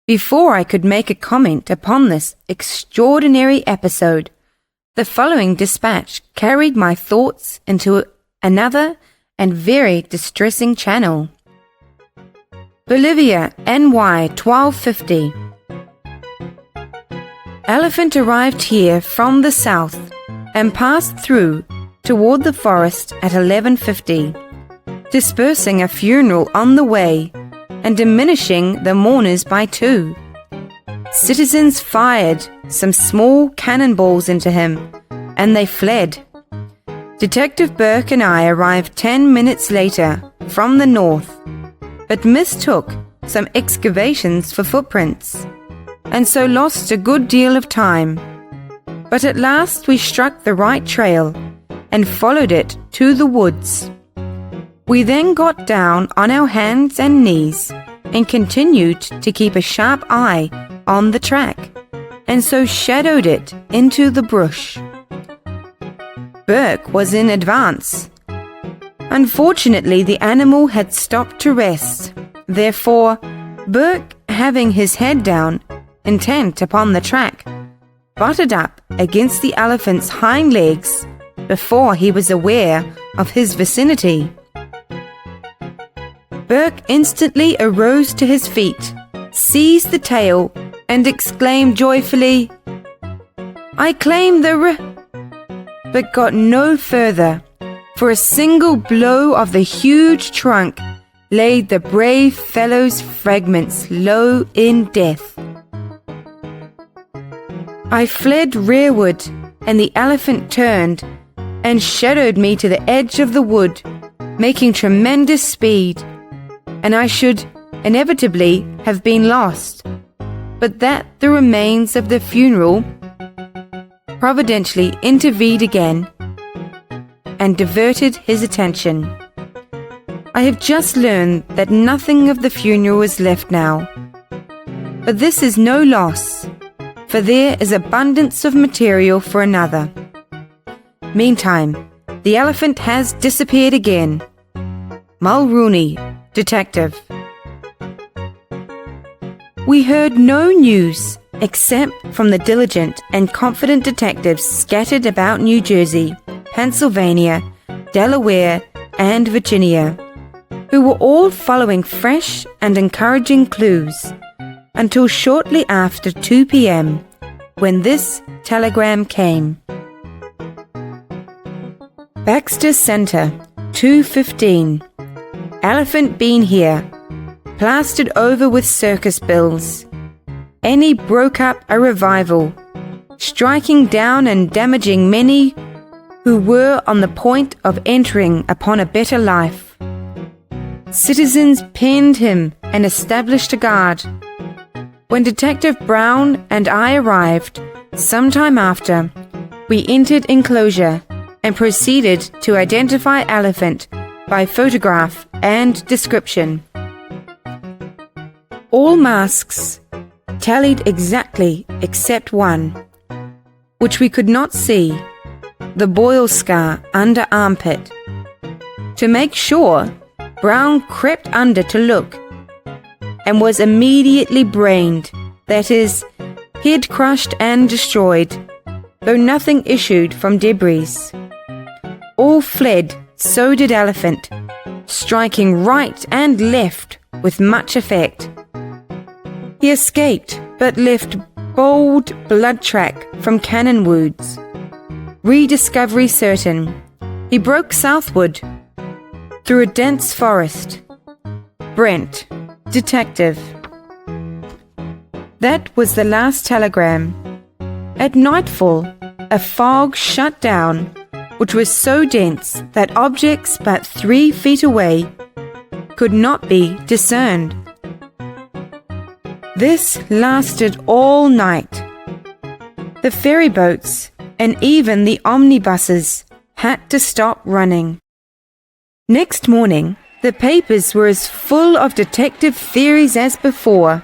[SPEAKER 1] Before I could make a comment upon this extraordinary episode, the following dispatch carried my thoughts into another and very distressing channel. Bolivia, NY, 12:50. Elephant arrived here from the south and passed through toward the forest at 11:50, dispersing a funeral on the way and diminishing the mourners by 2. Citizens fired some small cannonballs into him, and they fled. Detective Burke and I arrived 10 minutes later from the north, but mistook some excavations for footprints, and so lost a good deal of time. But at last we struck the right trail and followed it to the woods. We then got down on our hands and knees and continued to keep a sharp eye on the track, and so shadowed it into the brush. Burke was in advance. Unfortunately, the animal had stopped to rest. Therefore, Burke, having his head down, intent upon the track, butted up against the elephant's hind legs before he was aware of his vicinity. Burke instantly arose to his feet, seized the tail, and exclaimed joyfully, I claim the but got no further, for a single blow of the huge trunk laid the brave fellow's fragments low in death. I fled rearward, and the elephant turned and shadowed me to the edge of the wood, making tremendous speed, and I should inevitably have been lost, but that the remains of the funeral providentially intervened again and diverted his attention. I have just learned that nothing of the funeral is left now. But this is no loss, for there is abundance of material for another. Meantime, the elephant has disappeared again. Mulrooney, Detective. We heard no news except from the diligent and confident detectives scattered about New Jersey, Pennsylvania, Delaware, and Virginia, who were all following fresh and encouraging clues, until shortly after 2 p.m., when this telegram came. Baxter Center, 2:15. Elephant been here. Plastered over with circus bills. Any broke up a revival, striking down and damaging many who were on the point of entering upon a better life. Citizens penned him and established a guard. When Detective Brown and I arrived, some time after, we entered enclosure and proceeded to identify elephant by photograph and description. All masks tallied exactly except one, which we could not see, the boil scar under armpit. To make sure, Brown crept under to look and was immediately brained, that is, head crushed and destroyed, though nothing issued from debris. All fled, so did elephant, striking right and left with much effect. He escaped, but left bold blood track from cannon wounds. Rediscovery certain. He broke southward through a dense forest. Brent, Detective. That was the last telegram. At nightfall, a fog shut down, which was so dense that objects but 3 feet away could not be discerned. This lasted all night. The ferry boats and even the omnibuses had to stop running. Next morning, the papers were as full of detective theories as before.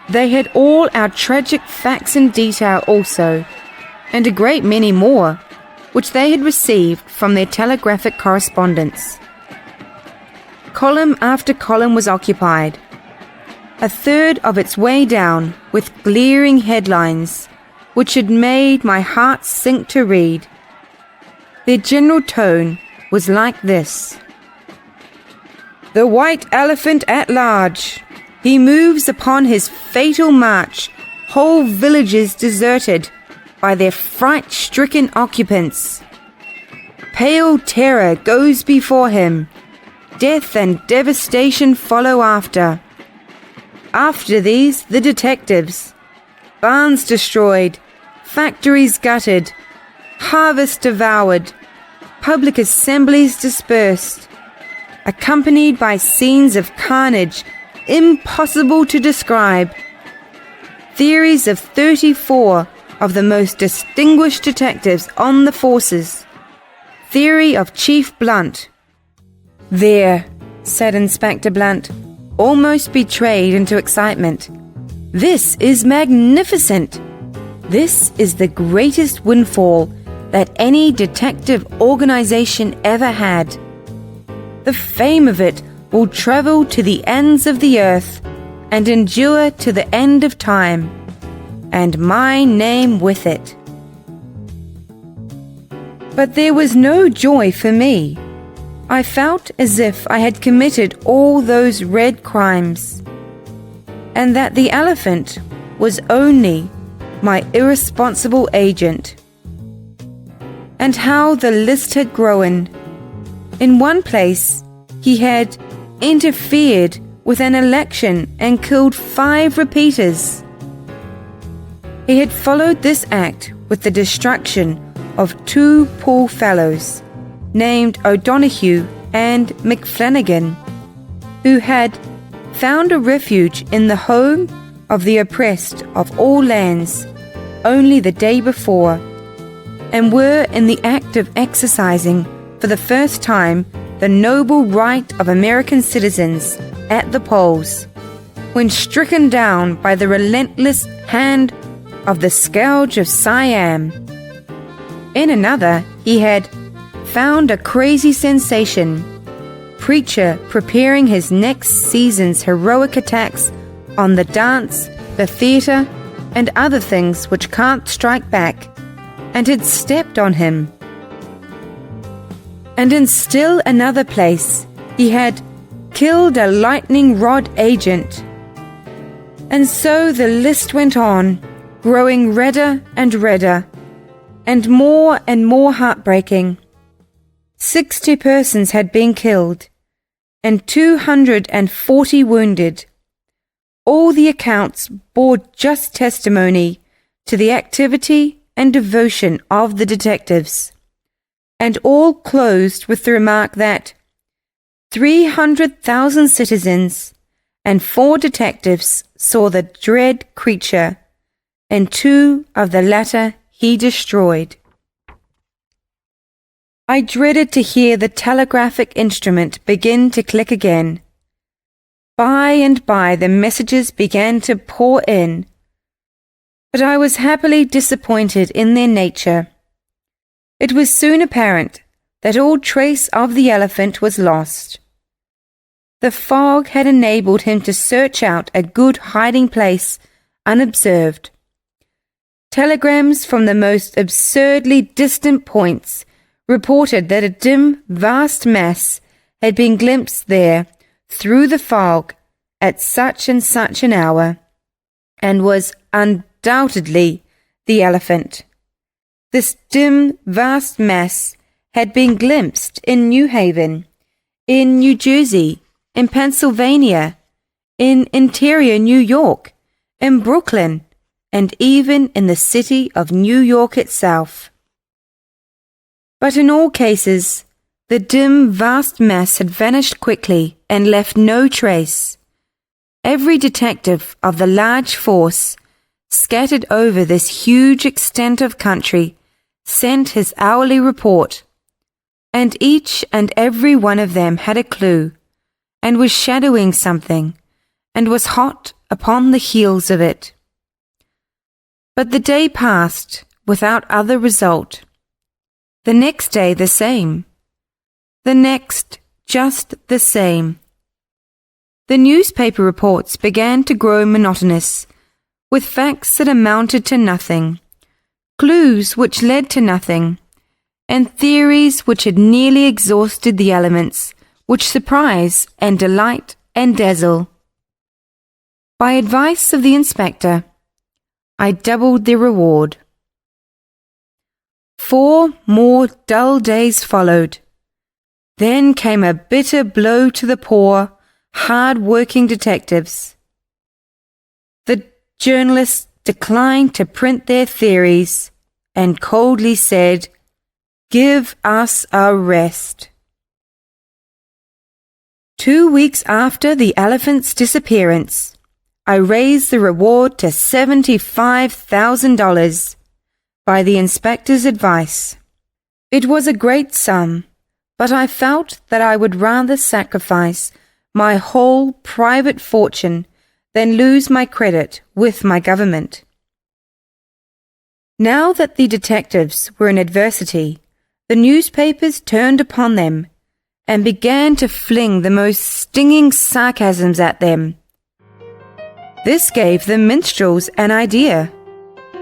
[SPEAKER 1] They had all our tragic facts in detail also, and a great many more, which they had received from their telegraphic correspondence. Column after column was occupied, a third of its way down with glaring headlines, which had made my heart sink to read. Their general tone was like this: "The white elephant at large. He moves upon his fatal march, whole villages deserted by their fright-stricken occupants. Pale terror goes before him. Death and devastation follow after. After these, the detectives. Barns destroyed, factories gutted, harvest devoured, public assemblies dispersed, accompanied by scenes of carnage impossible to describe. Theories of 34 of the most distinguished detectives on the forces. Theory of Chief Blunt." "There," said Inspector Blunt, almost betrayed into excitement. "This is magnificent. This is the greatest windfall that any detective organization ever had. The fame of it will travel to the ends of the earth and endure to the end of time, and my name with it." But there was no joy for me. I felt as if I had committed all those red crimes, and that the elephant was only my irresponsible agent. And how the list had grown. In one place, he had interfered with an election and killed 5 repeaters. He had followed this act with the destruction of 2 poor fellows, named O'Donoghue and McFlanagan, who had found a refuge in the home of the oppressed of all lands only the day before. and were in the act of exercising for the first time the noble right of American citizens at the polls, when stricken down by the relentless hand of the scourge of Siam. In another, he had found a crazy sensation, preacher preparing his next season's heroic attacks on the dance, the theatre, and other things which can't strike back, and had stepped on him. And in still another place, he had killed a lightning rod agent. And so the list went on, growing redder and redder, and more heartbreaking. 60 persons had been killed, and 240 wounded. All the accounts bore just testimony to the activity and devotion of the detectives, and all closed with the remark that 300,000 citizens and 4 detectives saw the dread creature, and 2 of the latter he destroyed. I dreaded to hear the telegraphic instrument begin to click again. By and by the messages began to pour in, but I was happily disappointed in their nature. It was soon apparent that all trace of the elephant was lost. The fog had enabled him to search out a good hiding place unobserved. Telegrams from the most absurdly distant points reported that a dim, vast mass had been glimpsed there through the fog at such and such an hour, and was undoubtedly the elephant. This dim, vast mass had been glimpsed in New Haven, in New Jersey, in Pennsylvania, in interior New York, in Brooklyn, and even in the city of New York itself. But in all cases, the dim, vast mass had vanished quickly and left no trace. Every detective of the large force scattered over this huge extent of country sent his hourly report, and each and every one of them had a clue, and was shadowing something, and was hot upon the heels of it. But the day passed without other result. The next day the same. The next just the same. The newspaper reports began to grow monotonous, with facts that amounted to nothing, clues which led to nothing, and theories which had nearly exhausted the elements which surprise and delight and dazzle. By advice of the inspector, I doubled the reward. 4 more dull days followed. Then came a bitter blow to the poor, hard-working detectives. The journalists declined to print their theories and coldly said, "Give us a rest." 2 weeks after the elephant's disappearance, I raised the reward to $75,000 by the inspector's advice. It was a great sum, but I felt that I would rather sacrifice my whole private fortune than lose my credit with my government. Now that the detectives were in adversity, the newspapers turned upon them and began to fling the most stinging sarcasms at them. This gave the minstrels an idea,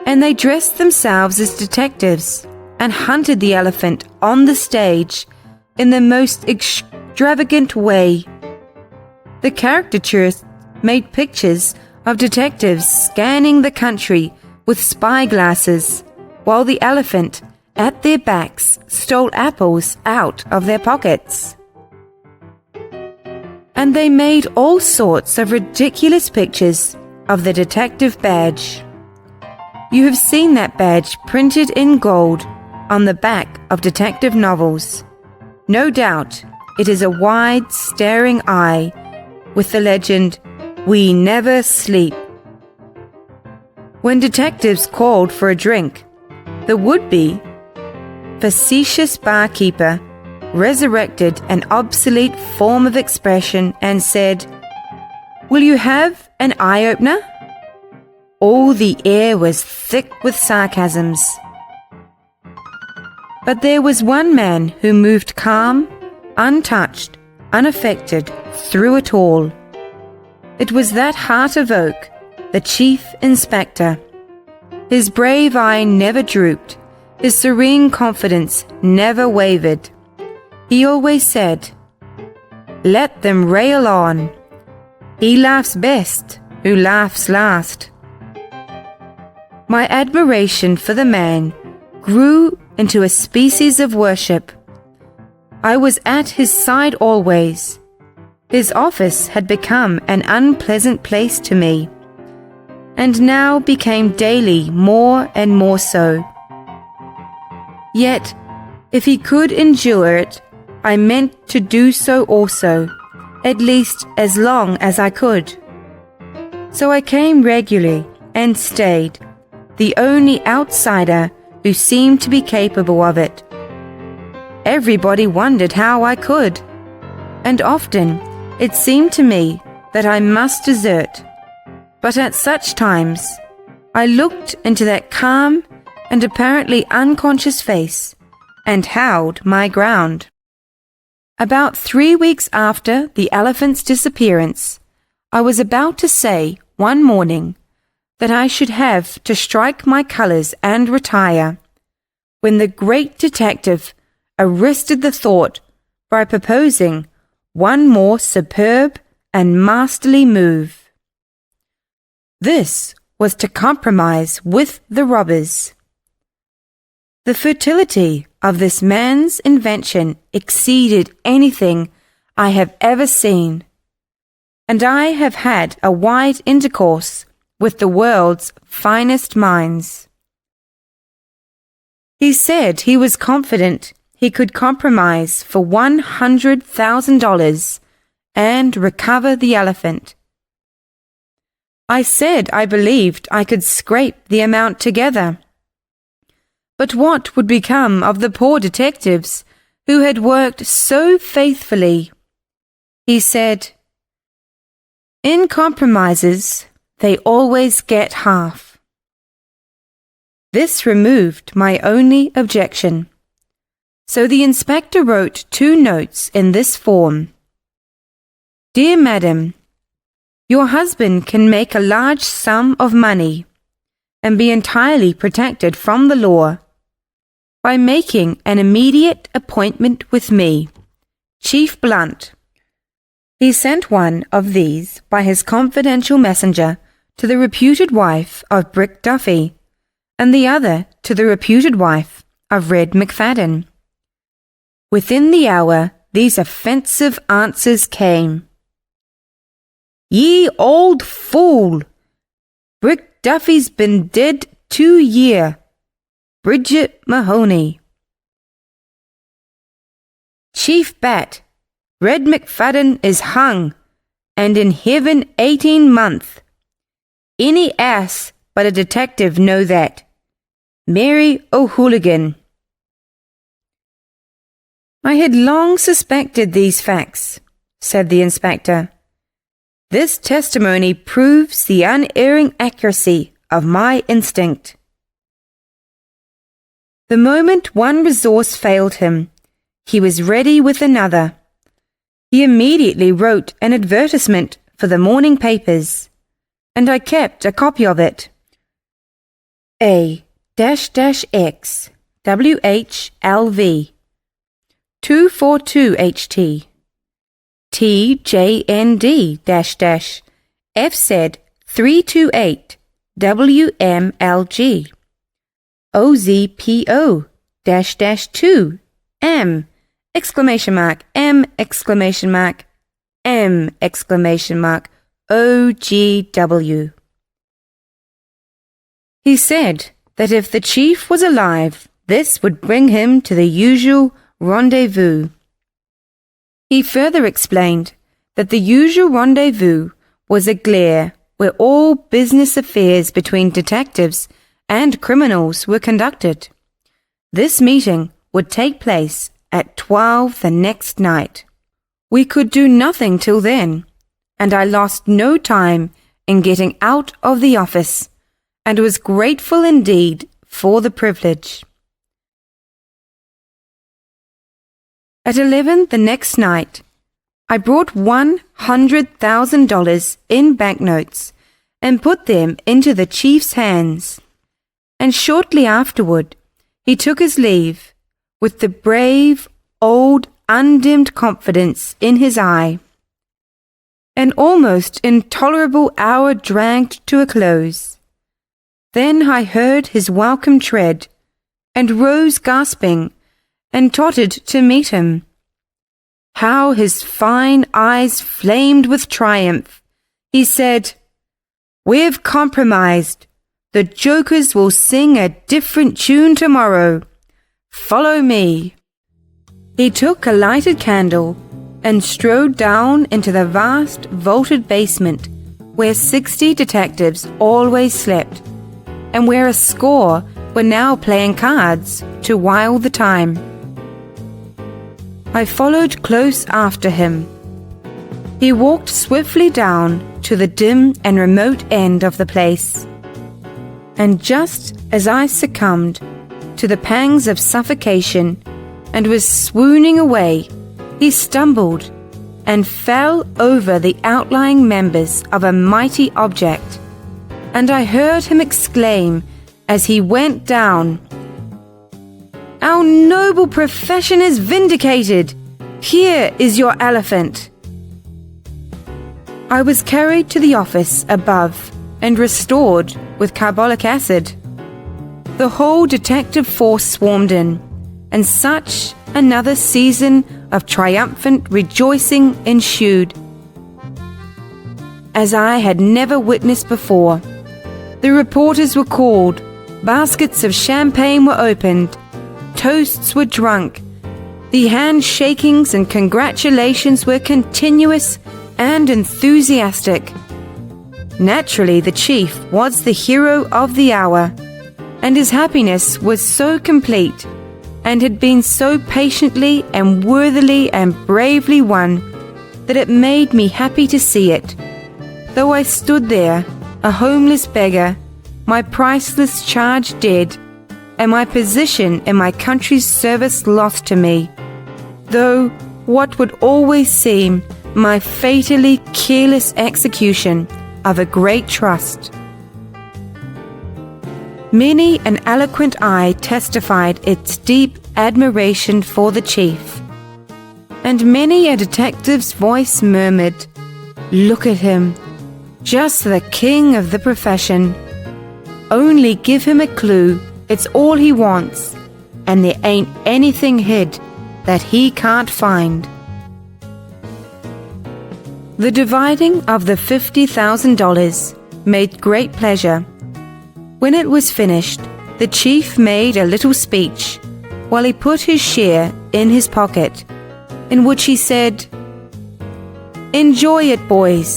[SPEAKER 1] and they dressed themselves as detectives and hunted the elephant on the stage in the most extravagant way. The caricaturists made pictures of detectives scanning the country with spyglasses, while the elephant at their backs stole apples out of their pockets. And they made all sorts of ridiculous pictures of the detective badge. You have seen that badge printed in gold on the back of detective novels. No doubt it is a wide, staring eye with the legend, "We never sleep." When detectives called for a drink, the would-be facetious barkeeper resurrected an obsolete form of expression and said, "Will you have an eye-opener?" All the air was thick with sarcasms. But there was one man who moved calm, untouched, unaffected through it all. It was that heart of oak, the chief inspector. His brave eye never drooped, his serene confidence never wavered. He always said, "Let them rail on. He laughs best who laughs last." My admiration for the man grew into a species of worship. I was at his side always. His office had become an unpleasant place to me, and now became daily more and more so. Yet, if he could endure it, I meant to do so also, at least as long as I could. So I came regularly and stayed, the only outsider who seemed to be capable of it. Everybody wondered how I could, and often it seemed to me that I must desert. But at such times, I looked into that calm and apparently unconscious face and held my ground. About 3 weeks after the elephant's disappearance, I was about to say one morning that I should have to strike my colours and retire, when the great detective arrested the thought by proposing one more superb and masterly move. This was to compromise with the robbers. The fertility of this man's invention exceeded anything I have ever seen, and I have had a wide intercourse with the world's finest minds. He said he was confident he could compromise for $100,000 and recover the elephant. I said I believed I could scrape the amount together. But what would become of the poor detectives who had worked so faithfully? He said, "In compromises, they always get half." This removed my only objection. So the inspector wrote 2 notes in this form. "Dear Madam, your husband can make a large sum of money and be entirely protected from the law by making an immediate appointment with me, Chief Blunt." He sent one of these by his confidential messenger to the reputed wife of Brick Duffy, and the other to the reputed wife of Red McFadden. Within the hour, these offensive answers came. "Ye old fool! Brick Duffy's been dead 2 year. Bridget Mahoney." "Chief Bat, Red McFadden is hung, and in heaven 18 month. Any ass but a detective know that. Mary O'Hooligan." "I had long suspected these facts," said the inspector. "This testimony proves the unerring accuracy of my instinct." The moment one resource failed him, he was ready with another. He immediately wrote an advertisement for the morning papers, and I kept a copy of it. A-X WHLV 242 HT TJND FZ 328 WMLG OZPO -2 M OGW. He said that if the chief was alive, this would bring him to the usual rendezvous. He further explained that the usual rendezvous was a glare where all business affairs between detectives and criminals were conducted. This meeting would take place at 12 the next night. We could do nothing till then, and I lost no time in getting out of the office, and was grateful indeed for the privilege. At 11 the next night, I brought $100,000 in banknotes and put them into the chief's hands, and shortly afterward he took his leave with the brave, old, undimmed confidence in his eye. An almost intolerable hour dragged to a close. Then I heard his welcome tread, and rose gasping, and tottered to meet him. How his fine eyes flamed with triumph! He said, "We've compromised. The jokers will sing a different tune tomorrow. Follow me." He took a lighted candle and strode down into the vast vaulted basement where 60 detectives always slept, and where a score were now playing cards to while the time. I followed close after him. He walked swiftly down to the dim and remote end of the place, and just as I succumbed to the pangs of suffocation and was swooning away, he stumbled and fell over the outlying members of a mighty object, and I heard him exclaim as he went down, "Our noble profession is vindicated! Here is your elephant!" I was carried to the office above and restored with carbolic acid. The whole detective force swarmed in, and such another season of triumphant rejoicing ensued as I had never witnessed before. The reporters were called, baskets of champagne were opened, toasts were drunk, the handshakings and congratulations were continuous and enthusiastic. Naturally, the chief was the hero of the hour, and his happiness was so complete, and had been so patiently and worthily and bravely won, that it made me happy to see it. Though I stood there, a homeless beggar, my priceless charge dead, and my position in my country's service lost to me, though what would always seem my fatally careless execution of a great trust. Many an eloquent eye testified its deep admiration for the chief, and many a detective's voice murmured, "Look at him, just the king of the profession. Only give him a clue, it's all he wants, and there ain't anything hid that he can't find." The dividing of the $50,000 made great pleasure. When it was finished, the chief made a little speech while he put his share in his pocket, in which he said, "Enjoy it, boys,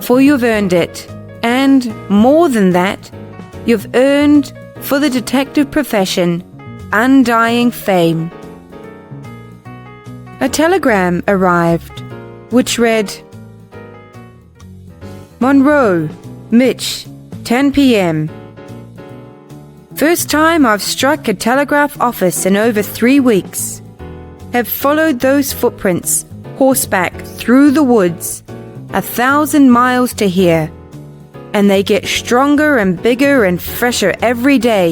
[SPEAKER 1] for you've earned it, and more than that, you've earned for the detective profession undying fame." A telegram arrived, which read, "Monroe, Mitch, 10 p.m. First time I've struck a telegraph office in over 3 weeks. Have followed those footprints horseback through the woods 1,000 miles to here, and they get stronger and bigger and fresher every day.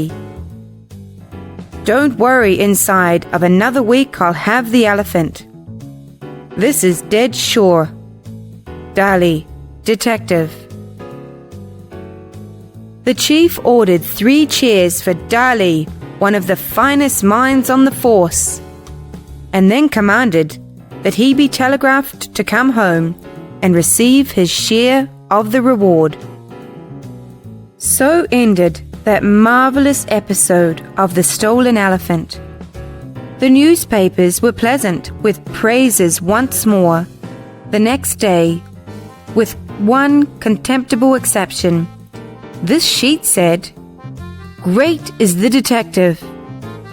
[SPEAKER 1] Don't worry, inside of another week I'll have the elephant. This is dead sure. Daly, Detective." The chief ordered 3 chairs for Daly, one of the finest minds on the force, and then commanded that he be telegraphed to come home and receive his share of the reward. So ended that marvelous episode of the stolen elephant. The newspapers were pleasant with praises once more. The next day, with one contemptible exception, this sheet said, "Great is the detective.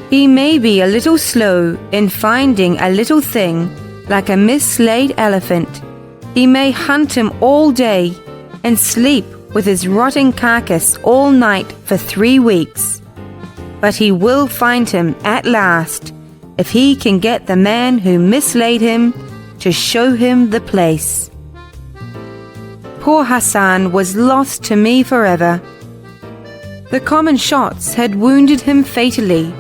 [SPEAKER 1] He may be a little slow in finding a little thing like a mislaid elephant. He may hunt him all day and sleep with his rotting carcass all night for 3 weeks. But he will find him at last if he can get the man who mislaid him to show him the place. Poor Hassan was lost to me forever. The common shots had wounded him fatally.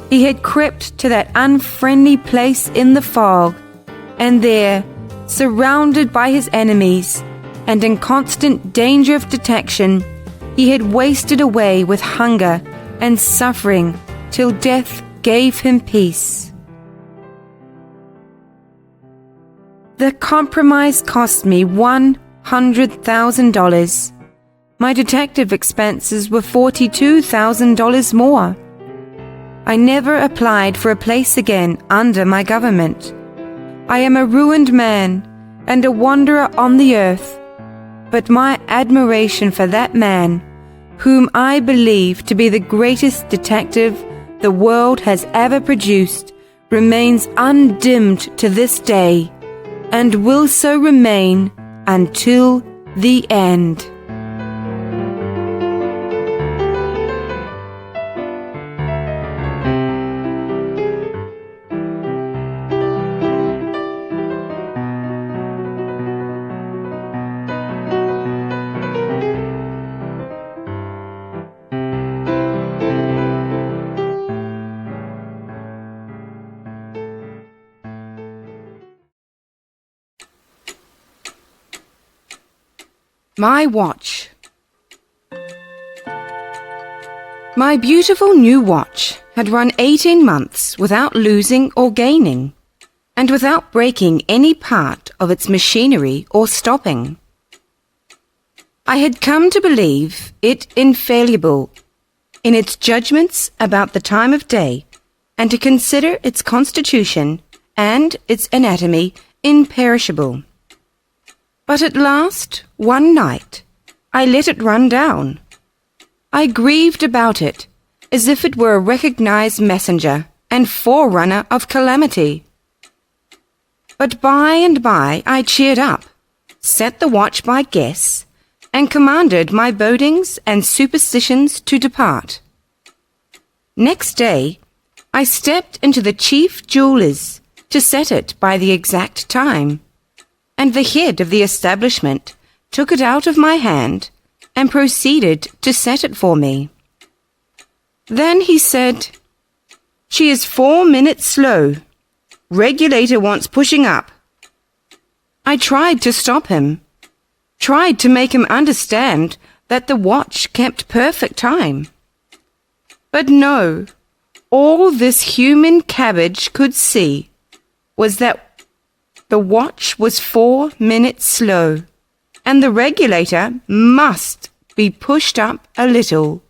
[SPEAKER 1] He had crept to that unfriendly place in the fog, and there, surrounded by his enemies and in constant danger of detection, he had wasted away with hunger and suffering till death gave him peace. The compromise cost me $100,000. My detective expenses were $42,000 more. I never applied for a place again under my government. I am a ruined man and a wanderer on the earth, but my admiration for that man, whom I believe to be the greatest detective the world has ever produced, remains undimmed to this day, and will so remain until the end. My watch. My beautiful new watch had run 18 months without losing or gaining, and without breaking any part of its machinery or stopping. I had come to believe it infallible in its judgments about the time of day, and to consider its constitution and its anatomy imperishable. But at last, one night, I let it run down. I grieved about it, as if it were a recognized messenger and forerunner of calamity. But by and by I cheered up, set the watch by guess, and commanded my bodings and superstitions to depart. Next day, I stepped into the chief jeweller's to set it by the exact time, and the head of the establishment took it out of my hand and proceeded to set it for me. Then he said, "She is 4 minutes slow. Regulator wants pushing up." I tried to stop him, tried to make him understand that the watch kept perfect time. But no, all this human cabbage could see was that the watch was 4 minutes slow, and the regulator must be pushed up a little.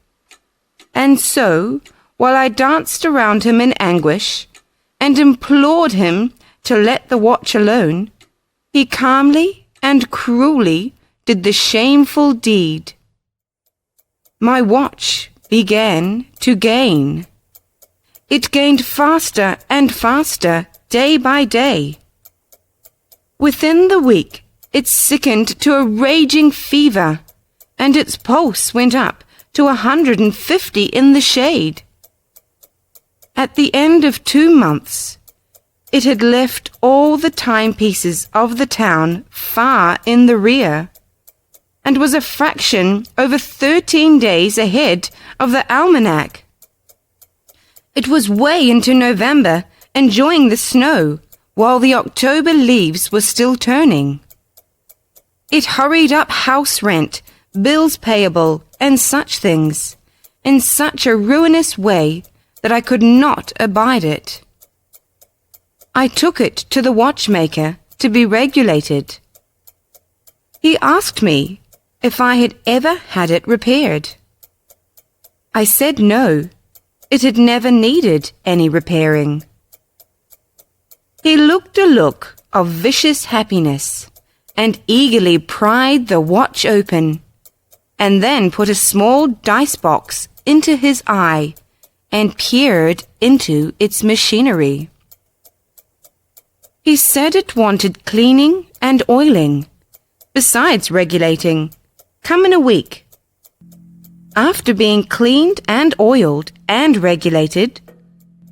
[SPEAKER 1] And so, while I danced around him in anguish, and implored him to let the watch alone, he calmly and cruelly did the shameful deed. My watch began to gain. It gained faster and faster day by day. Within the week, it sickened to a raging fever, and its pulse went up to 150 in the shade. At the end of 2 months, it had left all the timepieces of the town far in the rear, and was a fraction over 13 days ahead of the almanac. It was way into November, enjoying the snow, while the October leaves were still turning. It hurried up house rent, bills payable, and such things, in such a ruinous way that I could not abide it. I took it to the watchmaker to be regulated. He asked me if I had ever had it repaired. I said no, it had never needed any repairing. He looked a look of vicious happiness, and eagerly pried the watch open, and then put a small dice box into his eye, and peered into its machinery. He said it wanted cleaning and oiling, besides regulating. Come in a week. After being cleaned and oiled and regulated,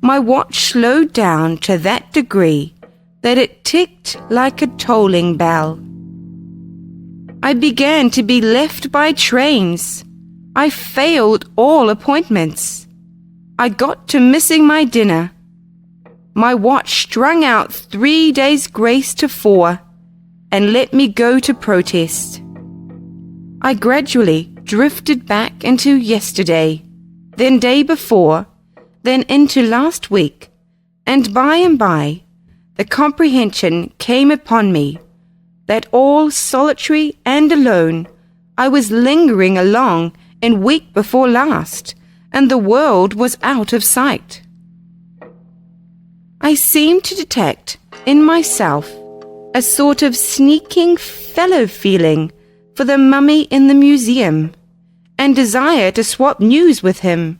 [SPEAKER 1] my watch slowed down to that degree that it ticked like a tolling bell. I began to be left by trains. I failed all appointments. I got to missing my dinner. My watch strung out 3 days' grace to 4 and let me go to protest. I gradually drifted back into yesterday, then day before, then into last week, and by, the comprehension came upon me that all solitary and alone I was lingering along in week before last, and the world was out of sight. I seemed to detect in myself a sort of sneaking fellow feeling for the mummy in the museum, and desire to swap news with him.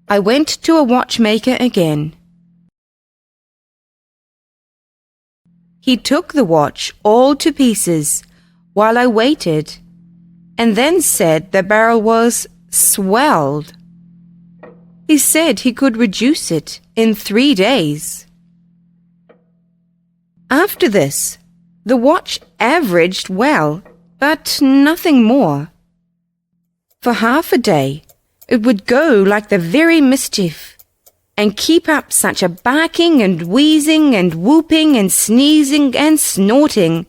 [SPEAKER 1] I went to a watchmaker again. He took the watch all to pieces while I waited, and then said the barrel was swelled. He said he could reduce it in 3 days. After this, the watch averaged well, but nothing more. For half a day, it would go like the very mischief, and keep up such a barking and wheezing and whooping and sneezing and snorting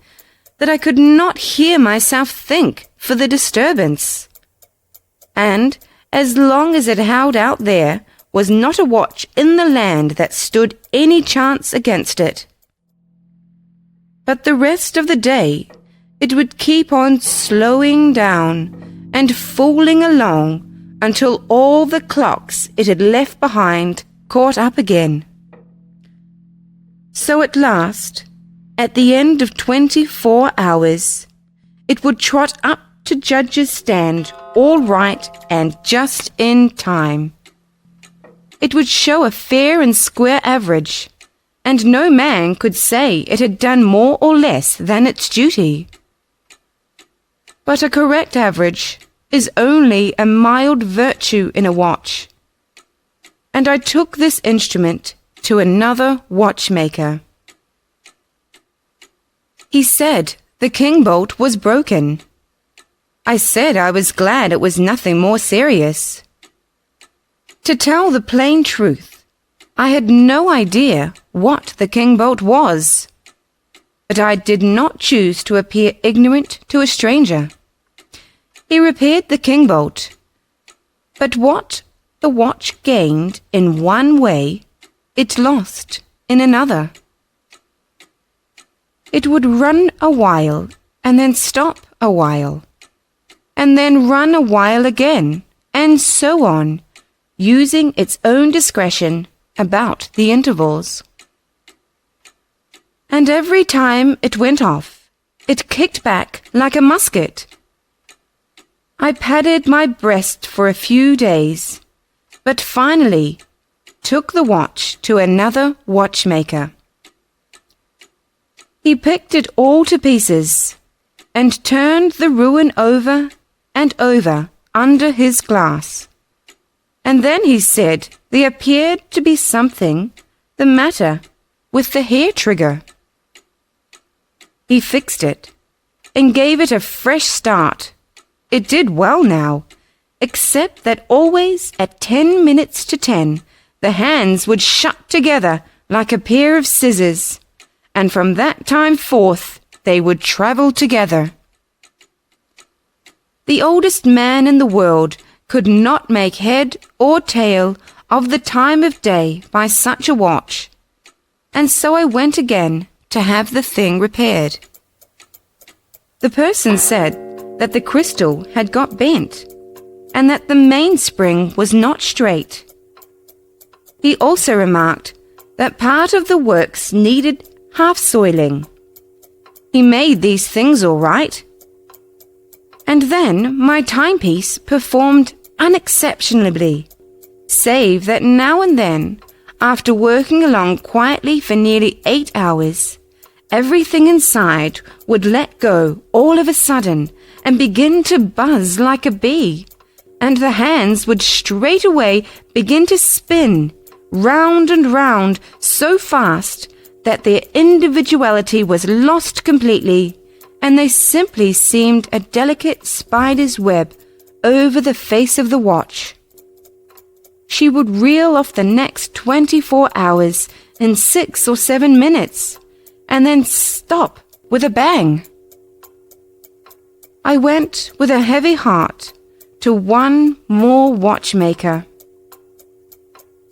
[SPEAKER 1] that I could not hear myself think for the disturbance. And as long as it held out there was not a watch in the land that stood any chance against it. But the rest of the day it would keep on slowing down and falling along until all the clocks it had left behind caught up again. So at last, at the end of 24 hours, it would trot up to Judge's stand all right and just in time. It would show a fair and square average, and no man could say it had done more or less than its duty. But a correct average is only a mild virtue in a watch, and I took this instrument to another watchmaker. He said the king bolt was broken. I said I was glad it was nothing more serious. To tell the plain truth, I had no idea what the king bolt was, but I did not choose to appear ignorant to a stranger. He repaired the king bolt, but what the watch gained in one way, it lost in another. It would run a while, and then stop a while, and then run a while again, and so on, using its own discretion about the intervals. And every time it went off, it kicked back like a musket. I padded my breast for a few days, but finally took the watch to another watchmaker. He picked it all to pieces and turned the ruin over and over under his glass. And then he said there appeared to be something the matter with the hair trigger. He fixed it and gave it a fresh start. It did well now, except that always at 10 minutes to 10, the hands would shut together like a pair of scissors, and from that time forth they would travel together. The oldest man in the world could not make head or tail of the time of day by such a watch, and so I went again to have the thing repaired. The person said that the crystal had got bent, and that the mainspring was not straight. He also remarked that part of the works needed half-soiling. He made these things all right. And then my timepiece performed unexceptionably. save that now and then, after working along quietly for nearly 8 hours, everything inside would let go all of a sudden and begin to buzz like a bee, and the hands would straight away begin to spin round and round so fast that their individuality was lost completely, and they simply seemed a delicate spider's web over the face of the watch. She would reel off the next 24 hours in 6 or 7 minutes, and then stop with a bang. I went with a heavy heart to one more watchmaker,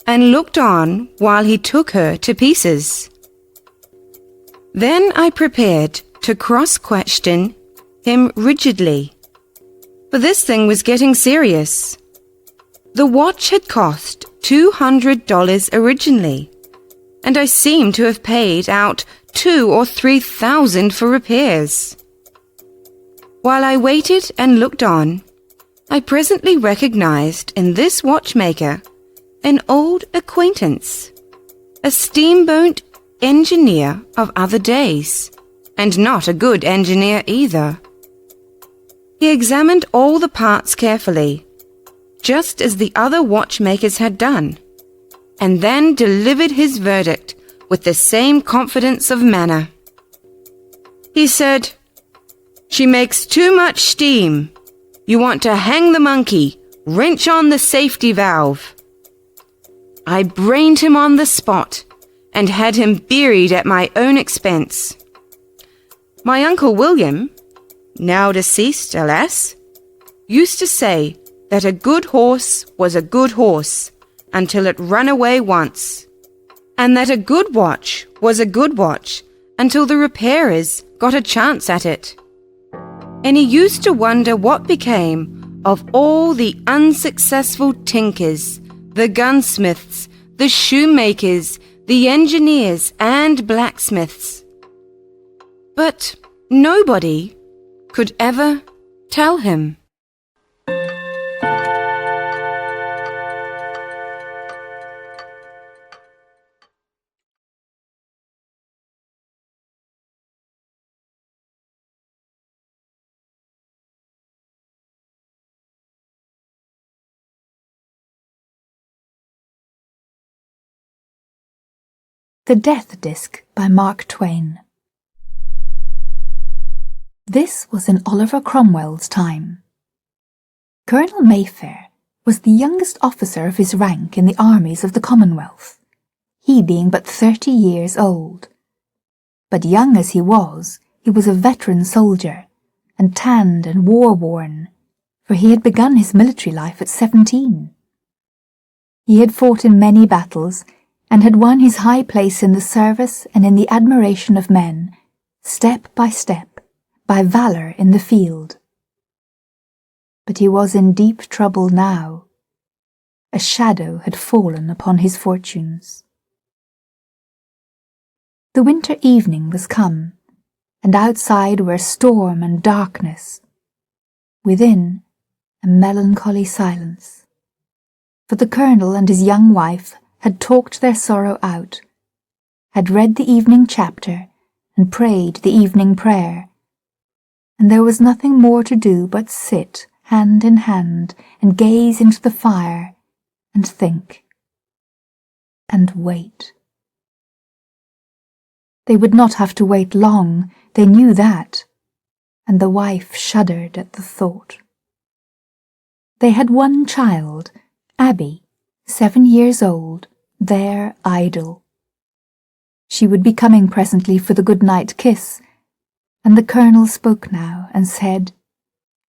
[SPEAKER 1] and looked on while he took her to pieces. Then I prepared to cross-question him rigidly, for this thing was getting serious. The watch had cost $200 originally, and I seemed to have paid out $2,000 or $3,000 for repairs. While I waited and looked on, I presently recognized in this watchmaker an old acquaintance, a steamboat engineer of other days, and not a good engineer either. He examined all the parts carefully, just as the other watchmakers had done, and then delivered his verdict with the same confidence of manner. He said, "She makes too much steam. You want to hang the monkey, wrench on the safety valve." I brained him on the spot and had him buried at my own expense. My Uncle William, now deceased, alas, used to say that a good horse was a good horse until it ran away once, and that a good watch was a good watch until the repairers got a chance at it. And he used to wonder what became of all the unsuccessful tinkers, the gunsmiths, the shoemakers, the engineers, and blacksmiths. But nobody could ever tell him.
[SPEAKER 2] The Death Disc by Mark Twain. This was in Oliver Cromwell's time. Colonel Mayfair was the youngest officer of his rank in the armies of the Commonwealth, he being but 30 years old. But young as he was a veteran soldier, and tanned and war-worn, for he had begun his military life at 17. He had fought in many battles, and had won his high place in the service and in the admiration of men, step by step, by valour in the field. But he was in deep trouble now. A shadow had fallen upon his fortunes. The winter evening was come, and outside were storm and darkness. Within, a melancholy silence. For the colonel and his young wife had talked their sorrow out, had read the evening chapter and prayed the evening prayer, and there was nothing more to do but sit hand in hand and gaze into the fire and think and wait. They would not have to wait long, they knew that, and the wife shuddered at the thought. They had one child, Abby, 7 years old, there idle. She would be coming presently for the good-night kiss, and the colonel spoke now and said,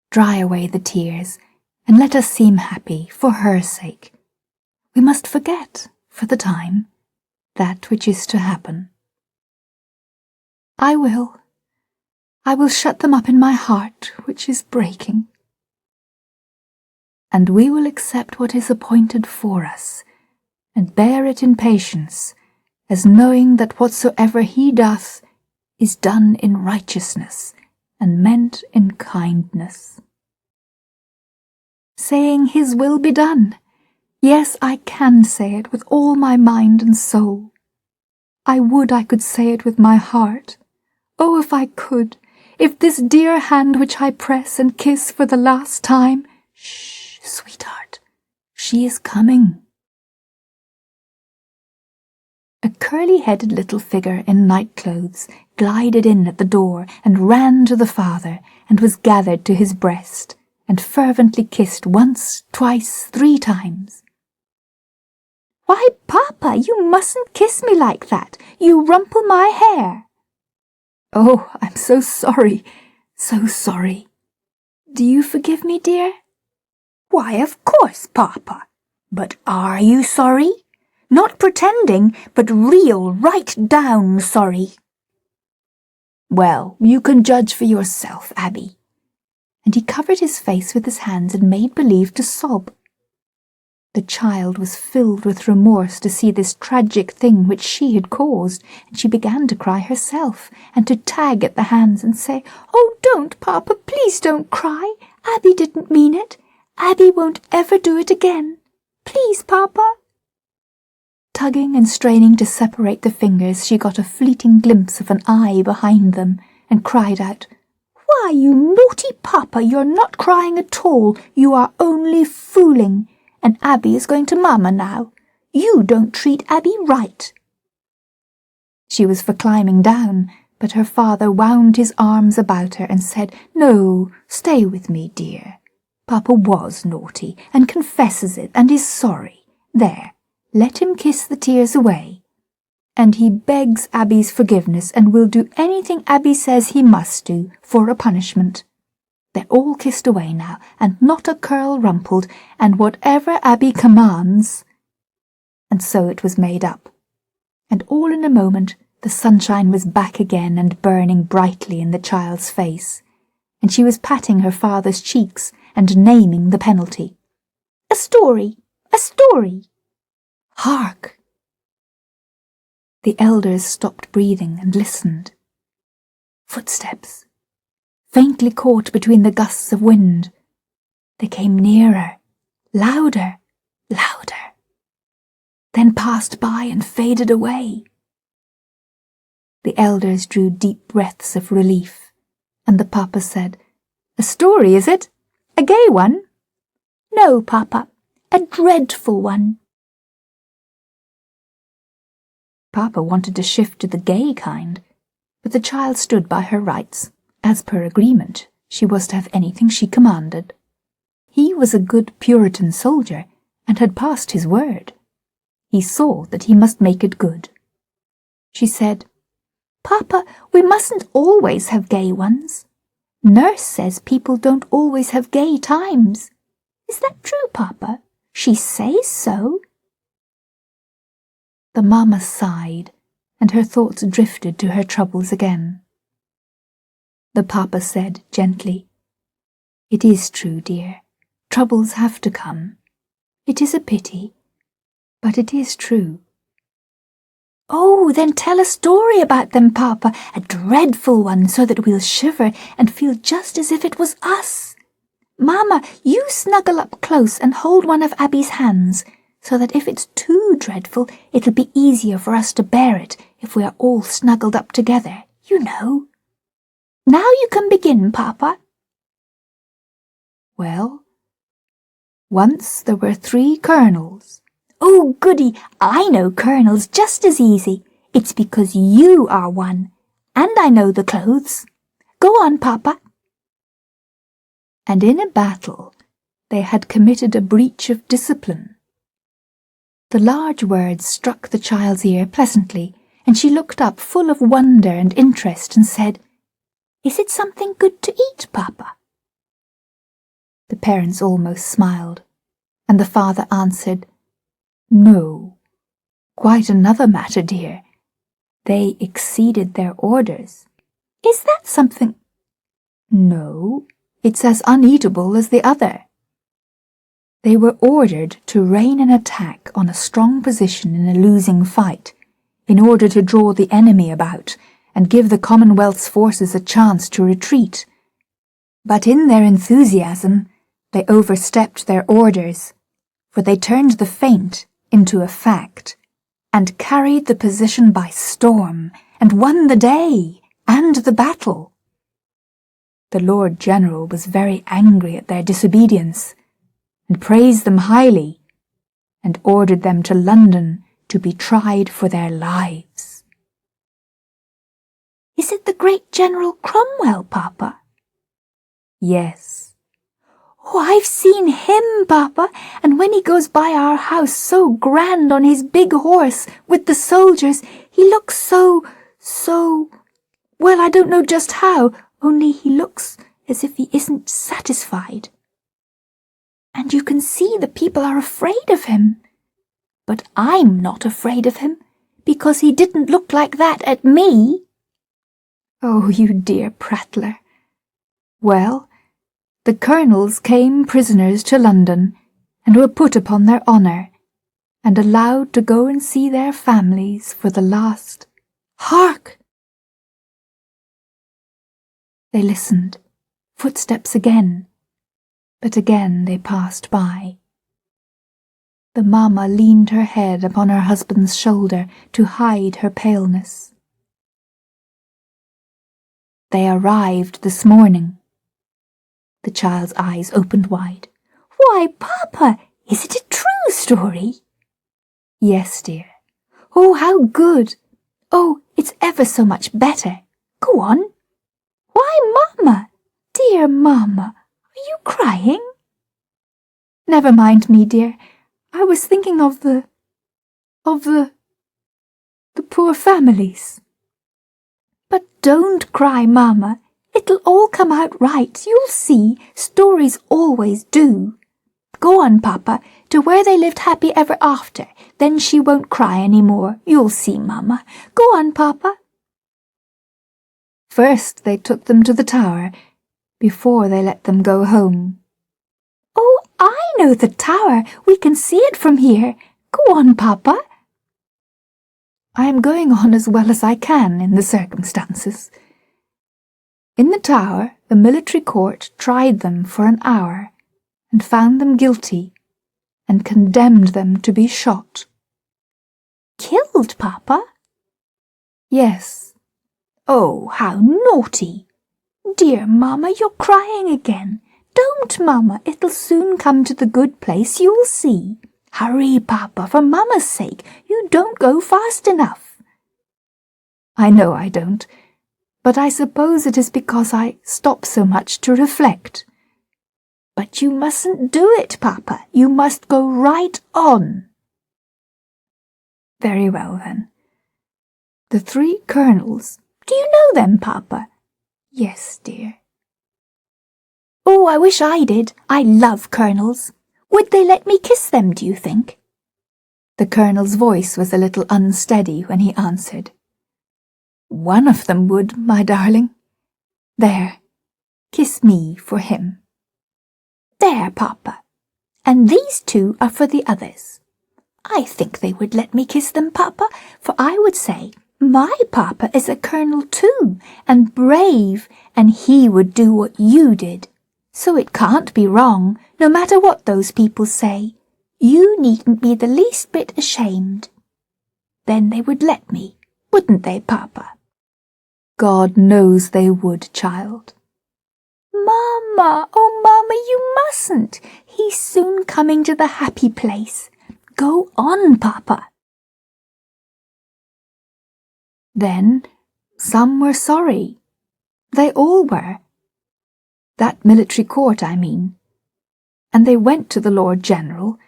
[SPEAKER 2] "Dry away the tears, and let us seem happy for her sake. We must forget, for the time, that which is to happen. I will shut them up in my heart, which is breaking. And we will accept what is appointed for us, and bear it in patience, as knowing that whatsoever he doth is done in righteousness, and meant in kindness. Saying his will be done, Yes, I can say it with all my mind and soul. I would I could say it with my heart. Oh, if I could, if this dear hand which I press and kiss for the last time— Shh, sweetheart, she is coming. A curly-headed little figure in night-clothes glided in at the door and ran to the father and was gathered to his breast and fervently kissed once, twice, 3 times. "Why, Papa, you mustn't kiss me like that. You rumple my hair." "Oh, I'm so sorry, so sorry. Do you forgive me, dear?" "Why, of course, Papa. But are you sorry? Not pretending, but real, right down sorry." "Well, you can judge for yourself, Abby." And he covered his face with his hands and made believe to sob. The child was filled with remorse to see this tragic thing which she had caused, and she began to cry herself, and to tag at the hands and say, "Oh, don't, Papa, please don't cry. Abby didn't mean it. Abby won't ever do it again. Please, Papa." Tugging and straining to separate the fingers, she got a fleeting glimpse of an eye behind them, and cried out, "Why, you naughty Papa, you're not crying at all. You are only fooling. And Abby is going to Mamma now. You don't treat Abby right." She was for climbing down, but her father wound his arms about her and said, "No, stay with me, dear. Papa was naughty, and confesses it, and is sorry. There, let him kiss the tears away. And he begs Abby's forgiveness, and will do anything Abby says he must do for a punishment. They're all kissed away now, and not a curl rumpled, and whatever Abby commands." And so it was made up. And all in a moment the sunshine was back again and burning brightly in the child's face, and she was patting her father's cheeks and naming the penalty. "A story! A story! Hark!" The elders stopped breathing and listened. Footsteps, faintly caught between the gusts of wind. They came nearer, louder, louder, then passed by and faded away. The elders drew deep breaths of relief, and the Papa said, "A story, is it? A gay one?" "No, Papa, a dreadful one." Papa wanted to shift to the gay kind, but the child stood by her rights. As per agreement, she was to have anything she commanded. He was a good Puritan soldier, and had passed his word. He saw that he must make it good. She said, "Papa, we mustn't always have gay ones. Nurse says people don't always have gay times. Is that true, Papa? She says so." The mamma sighed, and her thoughts drifted to her troubles again. The Papa said gently, "It is true, dear. Troubles have to come. It is a pity, but it is true." "Oh, then tell a story about them, Papa, a dreadful one, so that we'll shiver and feel just as if it was us. Mamma, you snuggle up close and hold one of Abby's hands, so that if it's too dreadful, it'll be easier for us to bear it if we are all snuggled up together, you know. Now you can begin, Papa." "Well, once there were 3 colonels. "Oh, goody, I know colonels just as easy. It's because you are one, and I know the clothes. Go on, Papa." "And in a battle they had committed a breach of discipline." The large words struck the child's ear pleasantly, and she looked up full of wonder and interest and said, "Is it something good to eat, Papa?" The parents almost smiled, and the father answered, "No, quite another matter, dear. They exceeded their orders." "Is that something—" "No, it's as uneatable as the other. They were ordered to rain an attack on a strong position in a losing fight, in order to draw the enemy about and give the Commonwealth's forces a chance to retreat. But in their enthusiasm, they overstepped their orders, for they turned the feint into a fact, and carried the position by storm, and won the day and the battle. The Lord General was very angry at their disobedience, and praised them highly, and ordered them to London to be tried for their lives. "Is it the great General Cromwell, Papa?" "Yes." "Oh, I've seen him, Papa, and when he goes by our house so grand on his big horse with the soldiers, he looks so, well, I don't know just how, only he looks as if he isn't satisfied. And you can see the people are afraid of him. But I'm not afraid of him, because he didn't look like that at me." "Oh, you dear prattler. Well, the colonels came prisoners to London, and were put upon their honour, and allowed to go and see their families for the last— Hark!" They listened. Footsteps again, but again they passed by. The mamma leaned her head upon her husband's shoulder to hide her paleness. "They arrived this morning." The child's eyes opened wide. "Why, Papa, is it a true story?" "Yes, dear." "Oh, how good! Oh, it's ever so much better. Go on." "Why, Mamma, dear Mamma, are you crying?" "Never mind me, dear. I was thinking of the poor families." "But don't cry, Mamma. It'll all come out right. You'll see. Stories always do. Go on, Papa, to where they lived happy ever after. Then she won't cry any more. You'll see, Mamma. Go on, Papa." "First they took them to the tower, before they let them go home." "Oh, I know the tower. We can see it from here. Go on, Papa." "I am going on as well as I can in the circumstances. In the tower, the military court tried them for an hour, and found them guilty, and condemned them to be shot." "Killed, Papa?" "Yes." "Oh, how naughty! Dear Mamma, you're crying again. Don't, Mamma, it'll soon come to the good place, you'll see. Hurry, Papa, for Mamma's sake, you don't go fast enough." "I know I don't, but I suppose it is because I stop so much to reflect." "But you mustn't do it, Papa. You must go right on." "Very well, then. The 3 colonels—" "Do you know them, Papa?" "Yes, dear." "Oh, I wish I did. I love colonels. Would they let me kiss them, do you think?" The colonel's voice was a little unsteady when he answered. "One of them would, my darling. There, kiss me for him." "There, Papa. And these 2 are for the others. I think they would let me kiss them, Papa, for I would say, 'My Papa is a colonel too, and brave, and he would do what you did. So it can't be wrong, no matter what those people say. You needn't be the least bit ashamed.' Then they would let me, wouldn't they, Papa?" "God knows they would, child." "Mamma, oh, Mamma, you mustn't. He's soon coming to the happy place. Go on, Papa." Then some were sorry. They all were. That military court, I mean. And they went to the Lord General,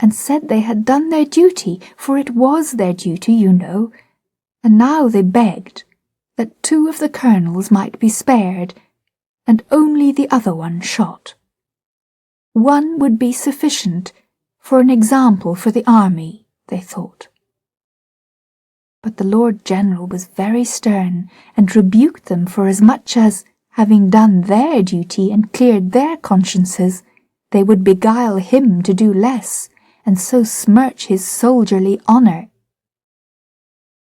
[SPEAKER 2] and said they had done their duty, for it was their duty, you know, and now they begged that 2 of the colonels might be spared, and only the other one shot. One would be sufficient for an example for the army, they thought. But the Lord General was very stern, and rebuked them for as much as, having done their duty and cleared their consciences, they would beguile him to do less, and so smirch his soldierly honour.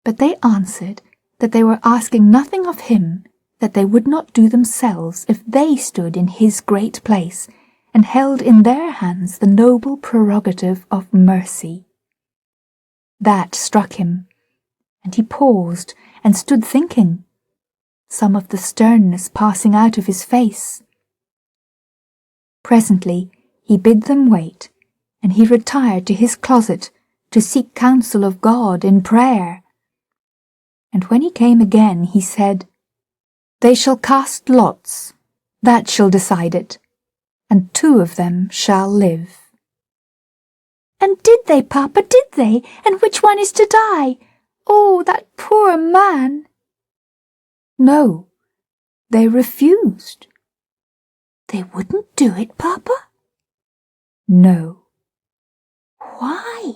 [SPEAKER 2] But they answered that they were asking nothing of him that they would not do themselves if they stood in his great place, and held in their hands the noble prerogative of mercy. That struck him, and he paused and stood thinking, some of the sternness passing out of his face. Presently he bid them wait, and he retired to his closet to seek counsel of God in prayer. And when he came again, he said, "They shall cast lots, that shall decide it, and 2 of them shall live." "And did they, Papa, did they? And which one is to die? Oh, that poor man!" "No, they refused." "They wouldn't do it, Papa?" "No." "Why?"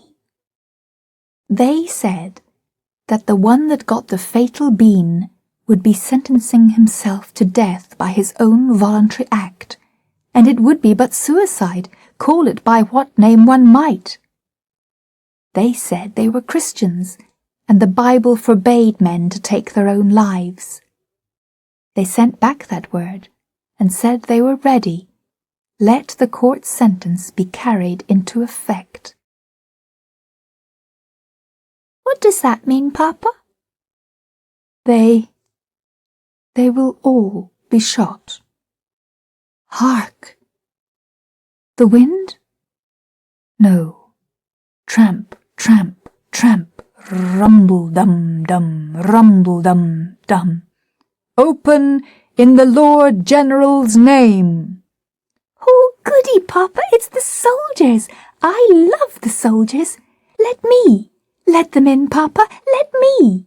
[SPEAKER 2] "They said that the one that got the fatal bean would be sentencing himself to death by his own voluntary act, and it would be but suicide, call it by what name one might. They said they were Christians, and the Bible forbade men to take their own lives. They sent back that word, and said they were ready. Let the court's sentence be carried into effect." "What does that mean, Papa?" They will all be shot. Hark! The wind? No. Tramp, tramp, tramp, rumble-dum-dum, rumble-dum-dum. "Open in the Lord General's name." "Oh, goody, Papa, it's the soldiers. I love the soldiers. Let them in, Papa, let me."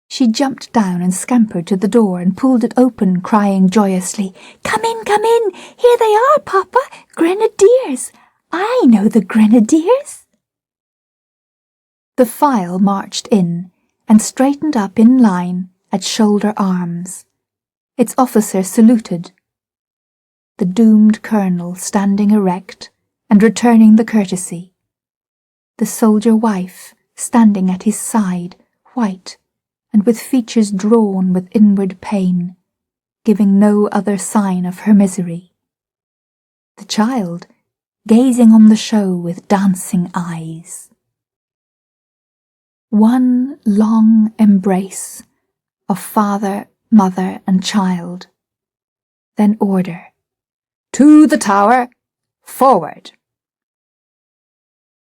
[SPEAKER 2] She jumped down and scampered to the door and pulled it open, crying joyously, come in, here they are, Papa, grenadiers. I know the grenadiers." The file marched in and straightened up in line at shoulder arms. Its officer saluted. The doomed colonel standing erect and returning the courtesy. The soldier wife standing at his side, white, and with features drawn with inward pain, giving no other sign of her misery. The child gazing on the show with dancing eyes. One long embrace of father, mother, and child. Then order. "To the tower! Forward!"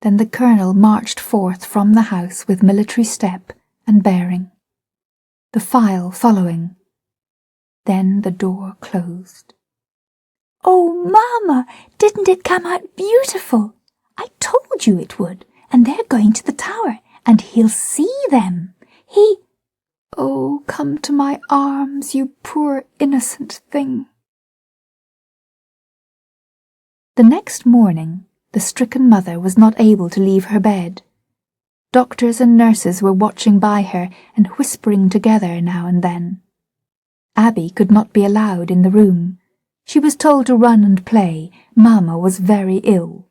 [SPEAKER 2] Then the colonel marched forth from the house with military step and bearing, the file following. Then the door closed. "Oh, Mamma, didn't it come out beautiful? I told you it would, and they're going to the tower, and he'll see them. Oh, come to my arms, you poor innocent thing." The next morning, the stricken mother was not able to leave her bed. Doctors and nurses were watching by her and whispering together now and then. Abby could not be allowed in the room. She was told to run and play. Mamma was very ill.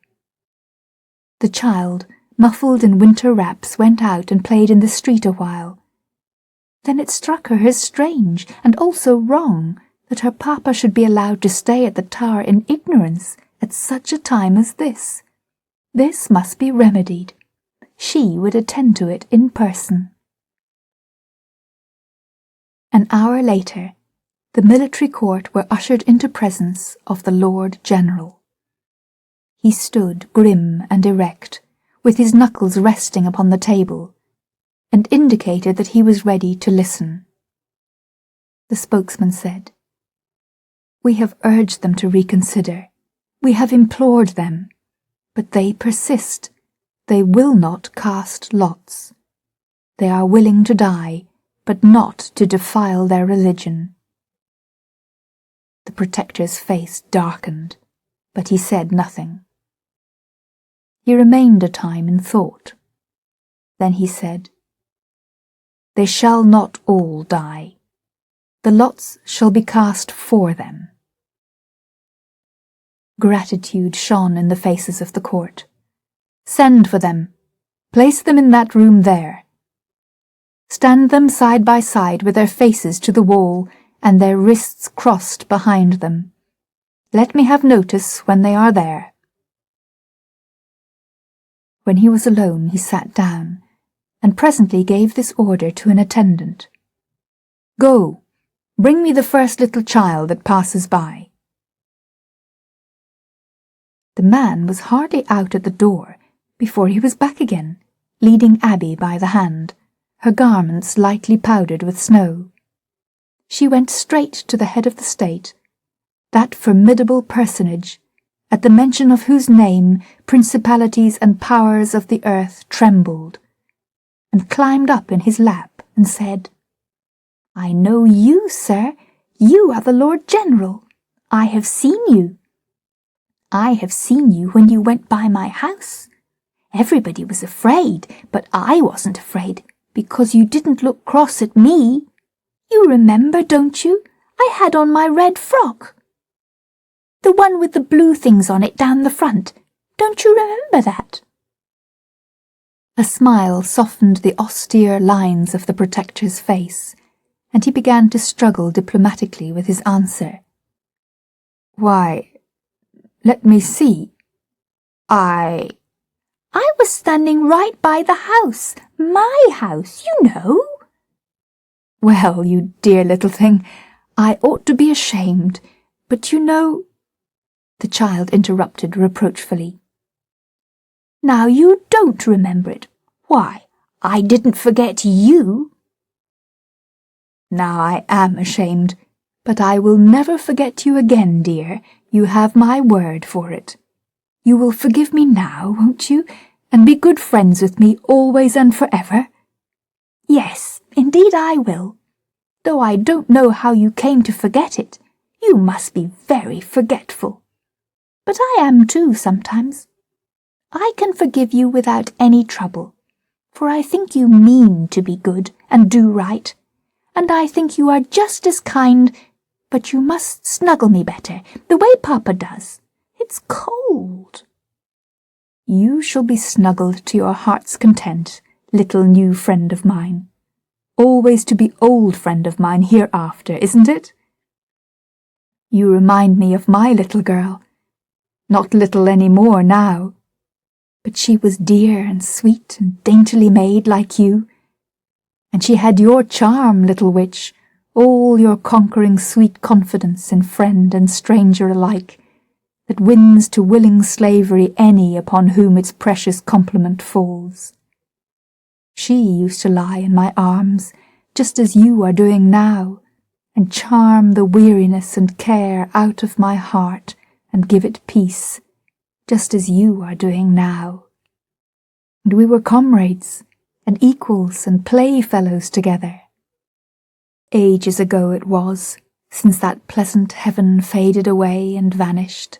[SPEAKER 2] The child, muffled in winter wraps, went out and played in the street a while. Then it struck her as strange and also wrong that her papa should be allowed to stay at the tower in ignorance at such a time as this. This must be remedied. She would attend to it in person. An hour later, the military court were ushered into presence of the Lord General. He stood grim and erect, with his knuckles resting upon the table, and indicated that he was ready to listen. The spokesman said, "We have urged them to reconsider. We have implored them, but they persist. They will not cast lots. They are willing to die, but not to defile their religion." The protector's face darkened, but he said nothing. He remained a time in thought. Then he said, "They shall not all die. The lots shall be cast for them." Gratitude shone in the faces of the court. "Send for them. Place them in that room there. Stand them side by side with their faces to the wall and their wrists crossed behind them. Let me have notice when they are there." When he was alone, he sat down, and presently gave this order to an attendant: "Go, bring me the first little child that passes by." The man was hardly out at the door before he was back again, leading Abby by the hand, her garments lightly powdered with snow. She went straight to the head of the state, that formidable personage, at the mention of whose name principalities and powers of the earth trembled, and climbed up in his lap and said, "I know you, sir. You are the Lord General. I have seen you. I have seen you when you went by my house. Everybody was afraid, but I wasn't afraid, because you didn't look cross at me. You remember, don't you? I had on my red frock. The one with the blue things on it down the front. Don't you remember that?" A smile softened the austere lines of the protector's face, and he began to struggle diplomatically with his answer. "Why, let me see. I was standing right by the house, my house, you know." "Well, you dear little thing, I ought to be ashamed, but you know—" The child interrupted reproachfully. "Now you don't remember it. Why, I didn't forget you." "Now I am ashamed, but I will never forget you again, dear. You have my word for it. You will forgive me now, won't you, and be good friends with me always and forever?" "Yes, indeed I will. Though I don't know how you came to forget it. You must be very forgetful. But I am too sometimes. I can forgive you without any trouble, for I think you mean to be good and do right, and I think you are just as kind, but you must snuggle me better, the way Papa does. It's cold." "You shall be snuggled to your heart's content, little new friend of mine. Always to be old friend of mine hereafter, isn't it? You remind me of my little girl. Not little any more now. But she was dear and sweet and daintily made like you. And she had your charm, little witch, all your conquering sweet confidence in friend and stranger alike, that wins to willing slavery any upon whom its precious compliment falls. She used to lie in my arms, just as you are doing now, and charm the weariness and care out of my heart and give it peace, just as you are doing now. And we were comrades, and equals and playfellows together. Ages ago it was, since that pleasant heaven faded away and vanished,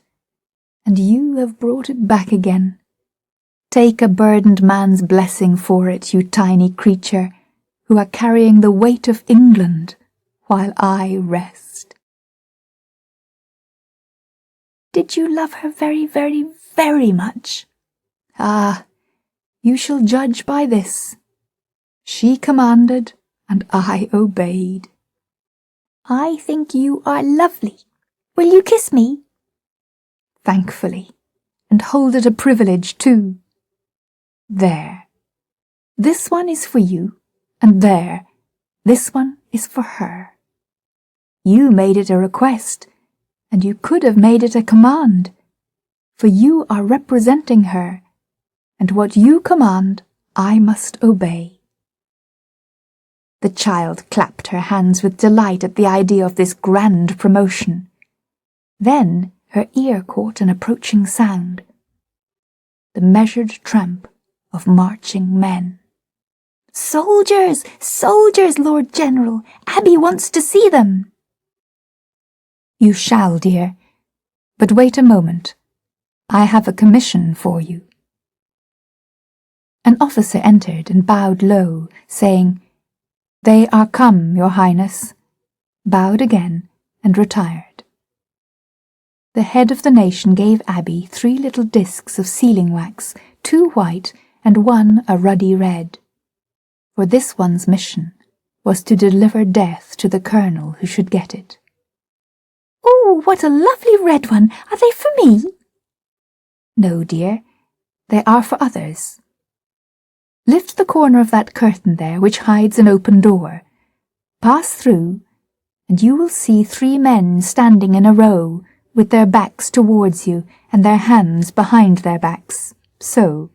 [SPEAKER 2] and you have brought it back again. Take a burdened man's blessing for it, you tiny creature, who are carrying the weight of England, while I rest." "Did you love her very, very, very much?" "Ah, you shall judge by this. She commanded, and I obeyed." "I think you are lovely. Will you kiss me?" "Thankfully, and hold it a privilege too. There. This one is for you, and there. This one is for her. You made it a request, and you could have made it a command, for you are representing her, and what you command I must obey." The child clapped her hands with delight at the idea of this grand promotion. Then her ear caught an approaching sound, the measured tramp of marching men. "Soldiers! Soldiers, Lord General! Abby wants to see them!" "You shall, dear. But wait a moment. I have a commission for you." An officer entered and bowed low, saying, "They are come, Your Highness," bowed again, and retired. The head of the nation gave Abby 3 little discs of sealing wax, 2 white and 1 a ruddy red. For this one's mission was to deliver death to the colonel who should get it. "Oh, what a lovely red one! Are they for me?" "No, dear, they are for others. Lift the corner of that curtain there which hides an open door. Pass through, and you will see 3 men standing in a row, with their backs towards you and their hands behind their backs, so,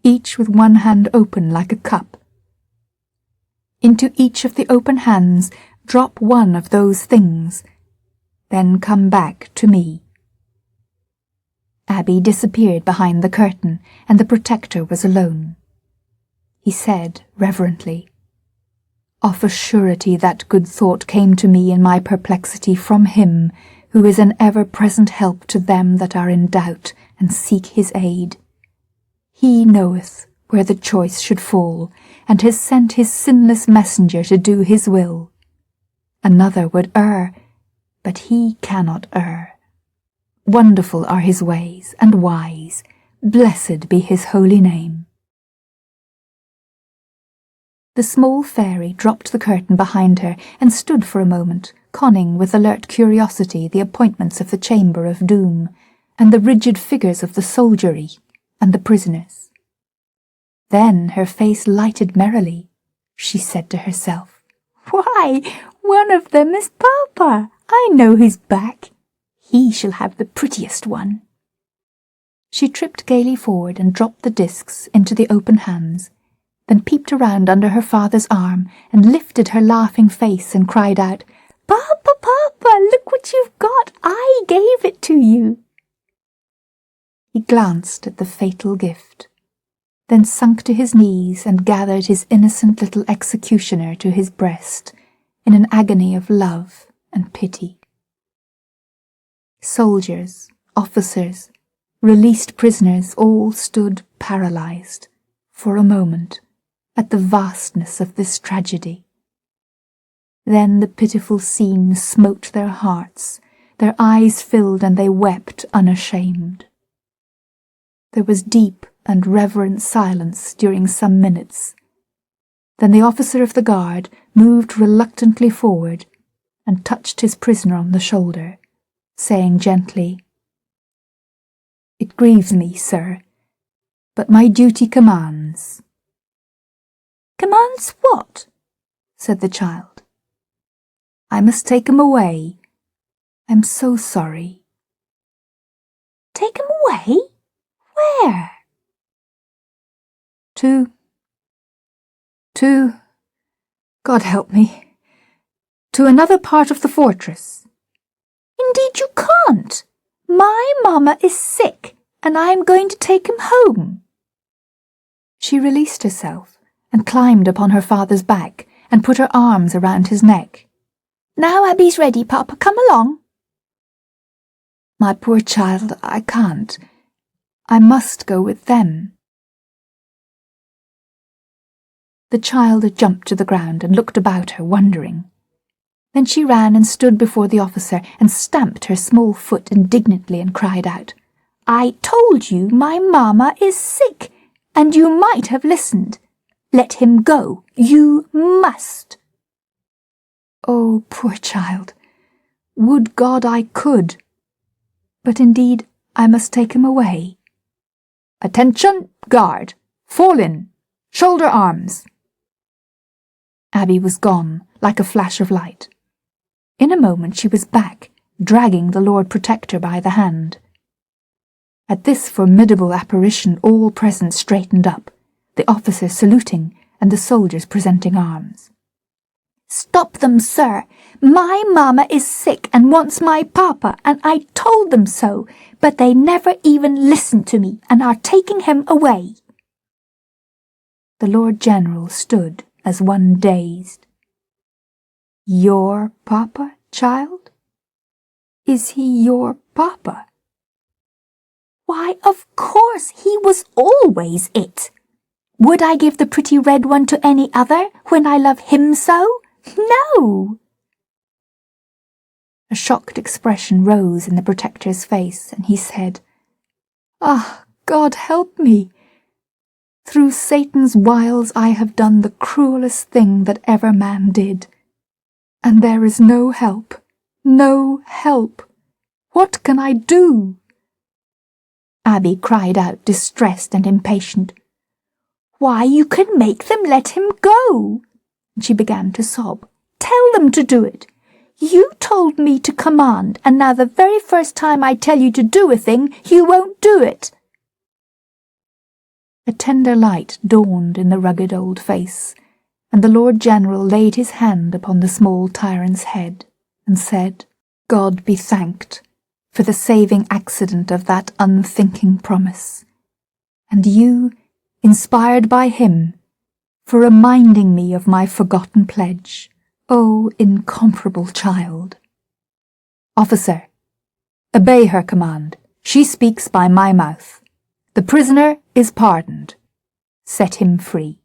[SPEAKER 2] each with one hand open like a cup. Into each of the open hands drop one of those things, then come back to me." Abby disappeared behind the curtain, and the protector was alone. He said reverently, "Of a surety that good thought came to me in my perplexity from him, who is an ever-present help to them that are in doubt and seek his aid. He knoweth where the choice should fall, and has sent his sinless messenger to do his will. Another would err, but he cannot err. Wonderful are his ways, and wise. Blessed be his holy name." The small fairy dropped the curtain behind her and stood for a moment, conning with alert curiosity the appointments of the chamber of doom, and the rigid figures of the soldiery and the prisoners. Then her face lighted merrily. She said to herself, "Why, one of them is Papa! I know who's back. He shall have the prettiest one." She tripped gaily forward and dropped the discs into the open hands, then peeped around under her father's arm and lifted her laughing face and cried out, "Papa, Papa, look what you've got! I gave it to you!" He glanced at the fatal gift, then sunk to his knees and gathered his innocent little executioner to his breast in an agony of love and pity. Soldiers, officers, released prisoners all stood paralyzed, for a moment, at the vastness of this tragedy. Then the pitiful scene smote their hearts, their eyes filled and they wept unashamed. There was deep and reverent silence during some minutes. Then the officer of the guard moved reluctantly forward and touched his prisoner on the shoulder, saying gently, "It grieves me, sir, but my duty commands." "Commands what?" said the child. "I must take him away. I'm so sorry." "Take him away? Where?" To, God help me, to another part of the fortress." "Indeed you can't. My mamma is sick, and I am going to take him home." She released herself and climbed upon her father's back and put her arms around his neck. "Now Abby's ready, Papa, come along." "My poor child, I can't. I must go with them." The child jumped to the ground and looked about her, wondering. Then she ran and stood before the officer and stamped her small foot indignantly and cried out, "I told you my mamma is sick, and you might have listened. Let him go. You must." "Oh, poor child, would God I could. But indeed I must take him away." "Attention, guard! Fall in! Shoulder arms!" Abby was gone, like a flash of light. In a moment she was back, dragging the Lord Protector by the hand. At this formidable apparition all present straightened up, the officers saluting and the soldiers presenting arms. "Stop them, sir! My mamma is sick and wants my papa, and I told them so, but they never even listened to me and are taking him away." The Lord General stood as one dazed. "Your papa, child? Is he your papa?" "Why, of course, he was always it. Would I give the pretty red one to any other when I love him so? No!" A shocked expression rose in the Protector's face, and he said, "Ah, God help me! Through Satan's wiles I have done the cruelest thing that ever man did, and there is no help, No help. What can I do?" Abby cried out, distressed and impatient. "Why, you can make them let him go." And she began to sob. "Tell them to do it. You told me to command, and now the very first time I tell you to do a thing, you won't do it." A tender light dawned in the rugged old face, and the Lord General laid his hand upon the small tyrant's head and said, "God be thanked for the saving accident of that unthinking promise, and you, inspired by him, for reminding me of my forgotten pledge, O incomparable child. Officer, obey her command. She speaks by my mouth. The prisoner is pardoned. Set him free."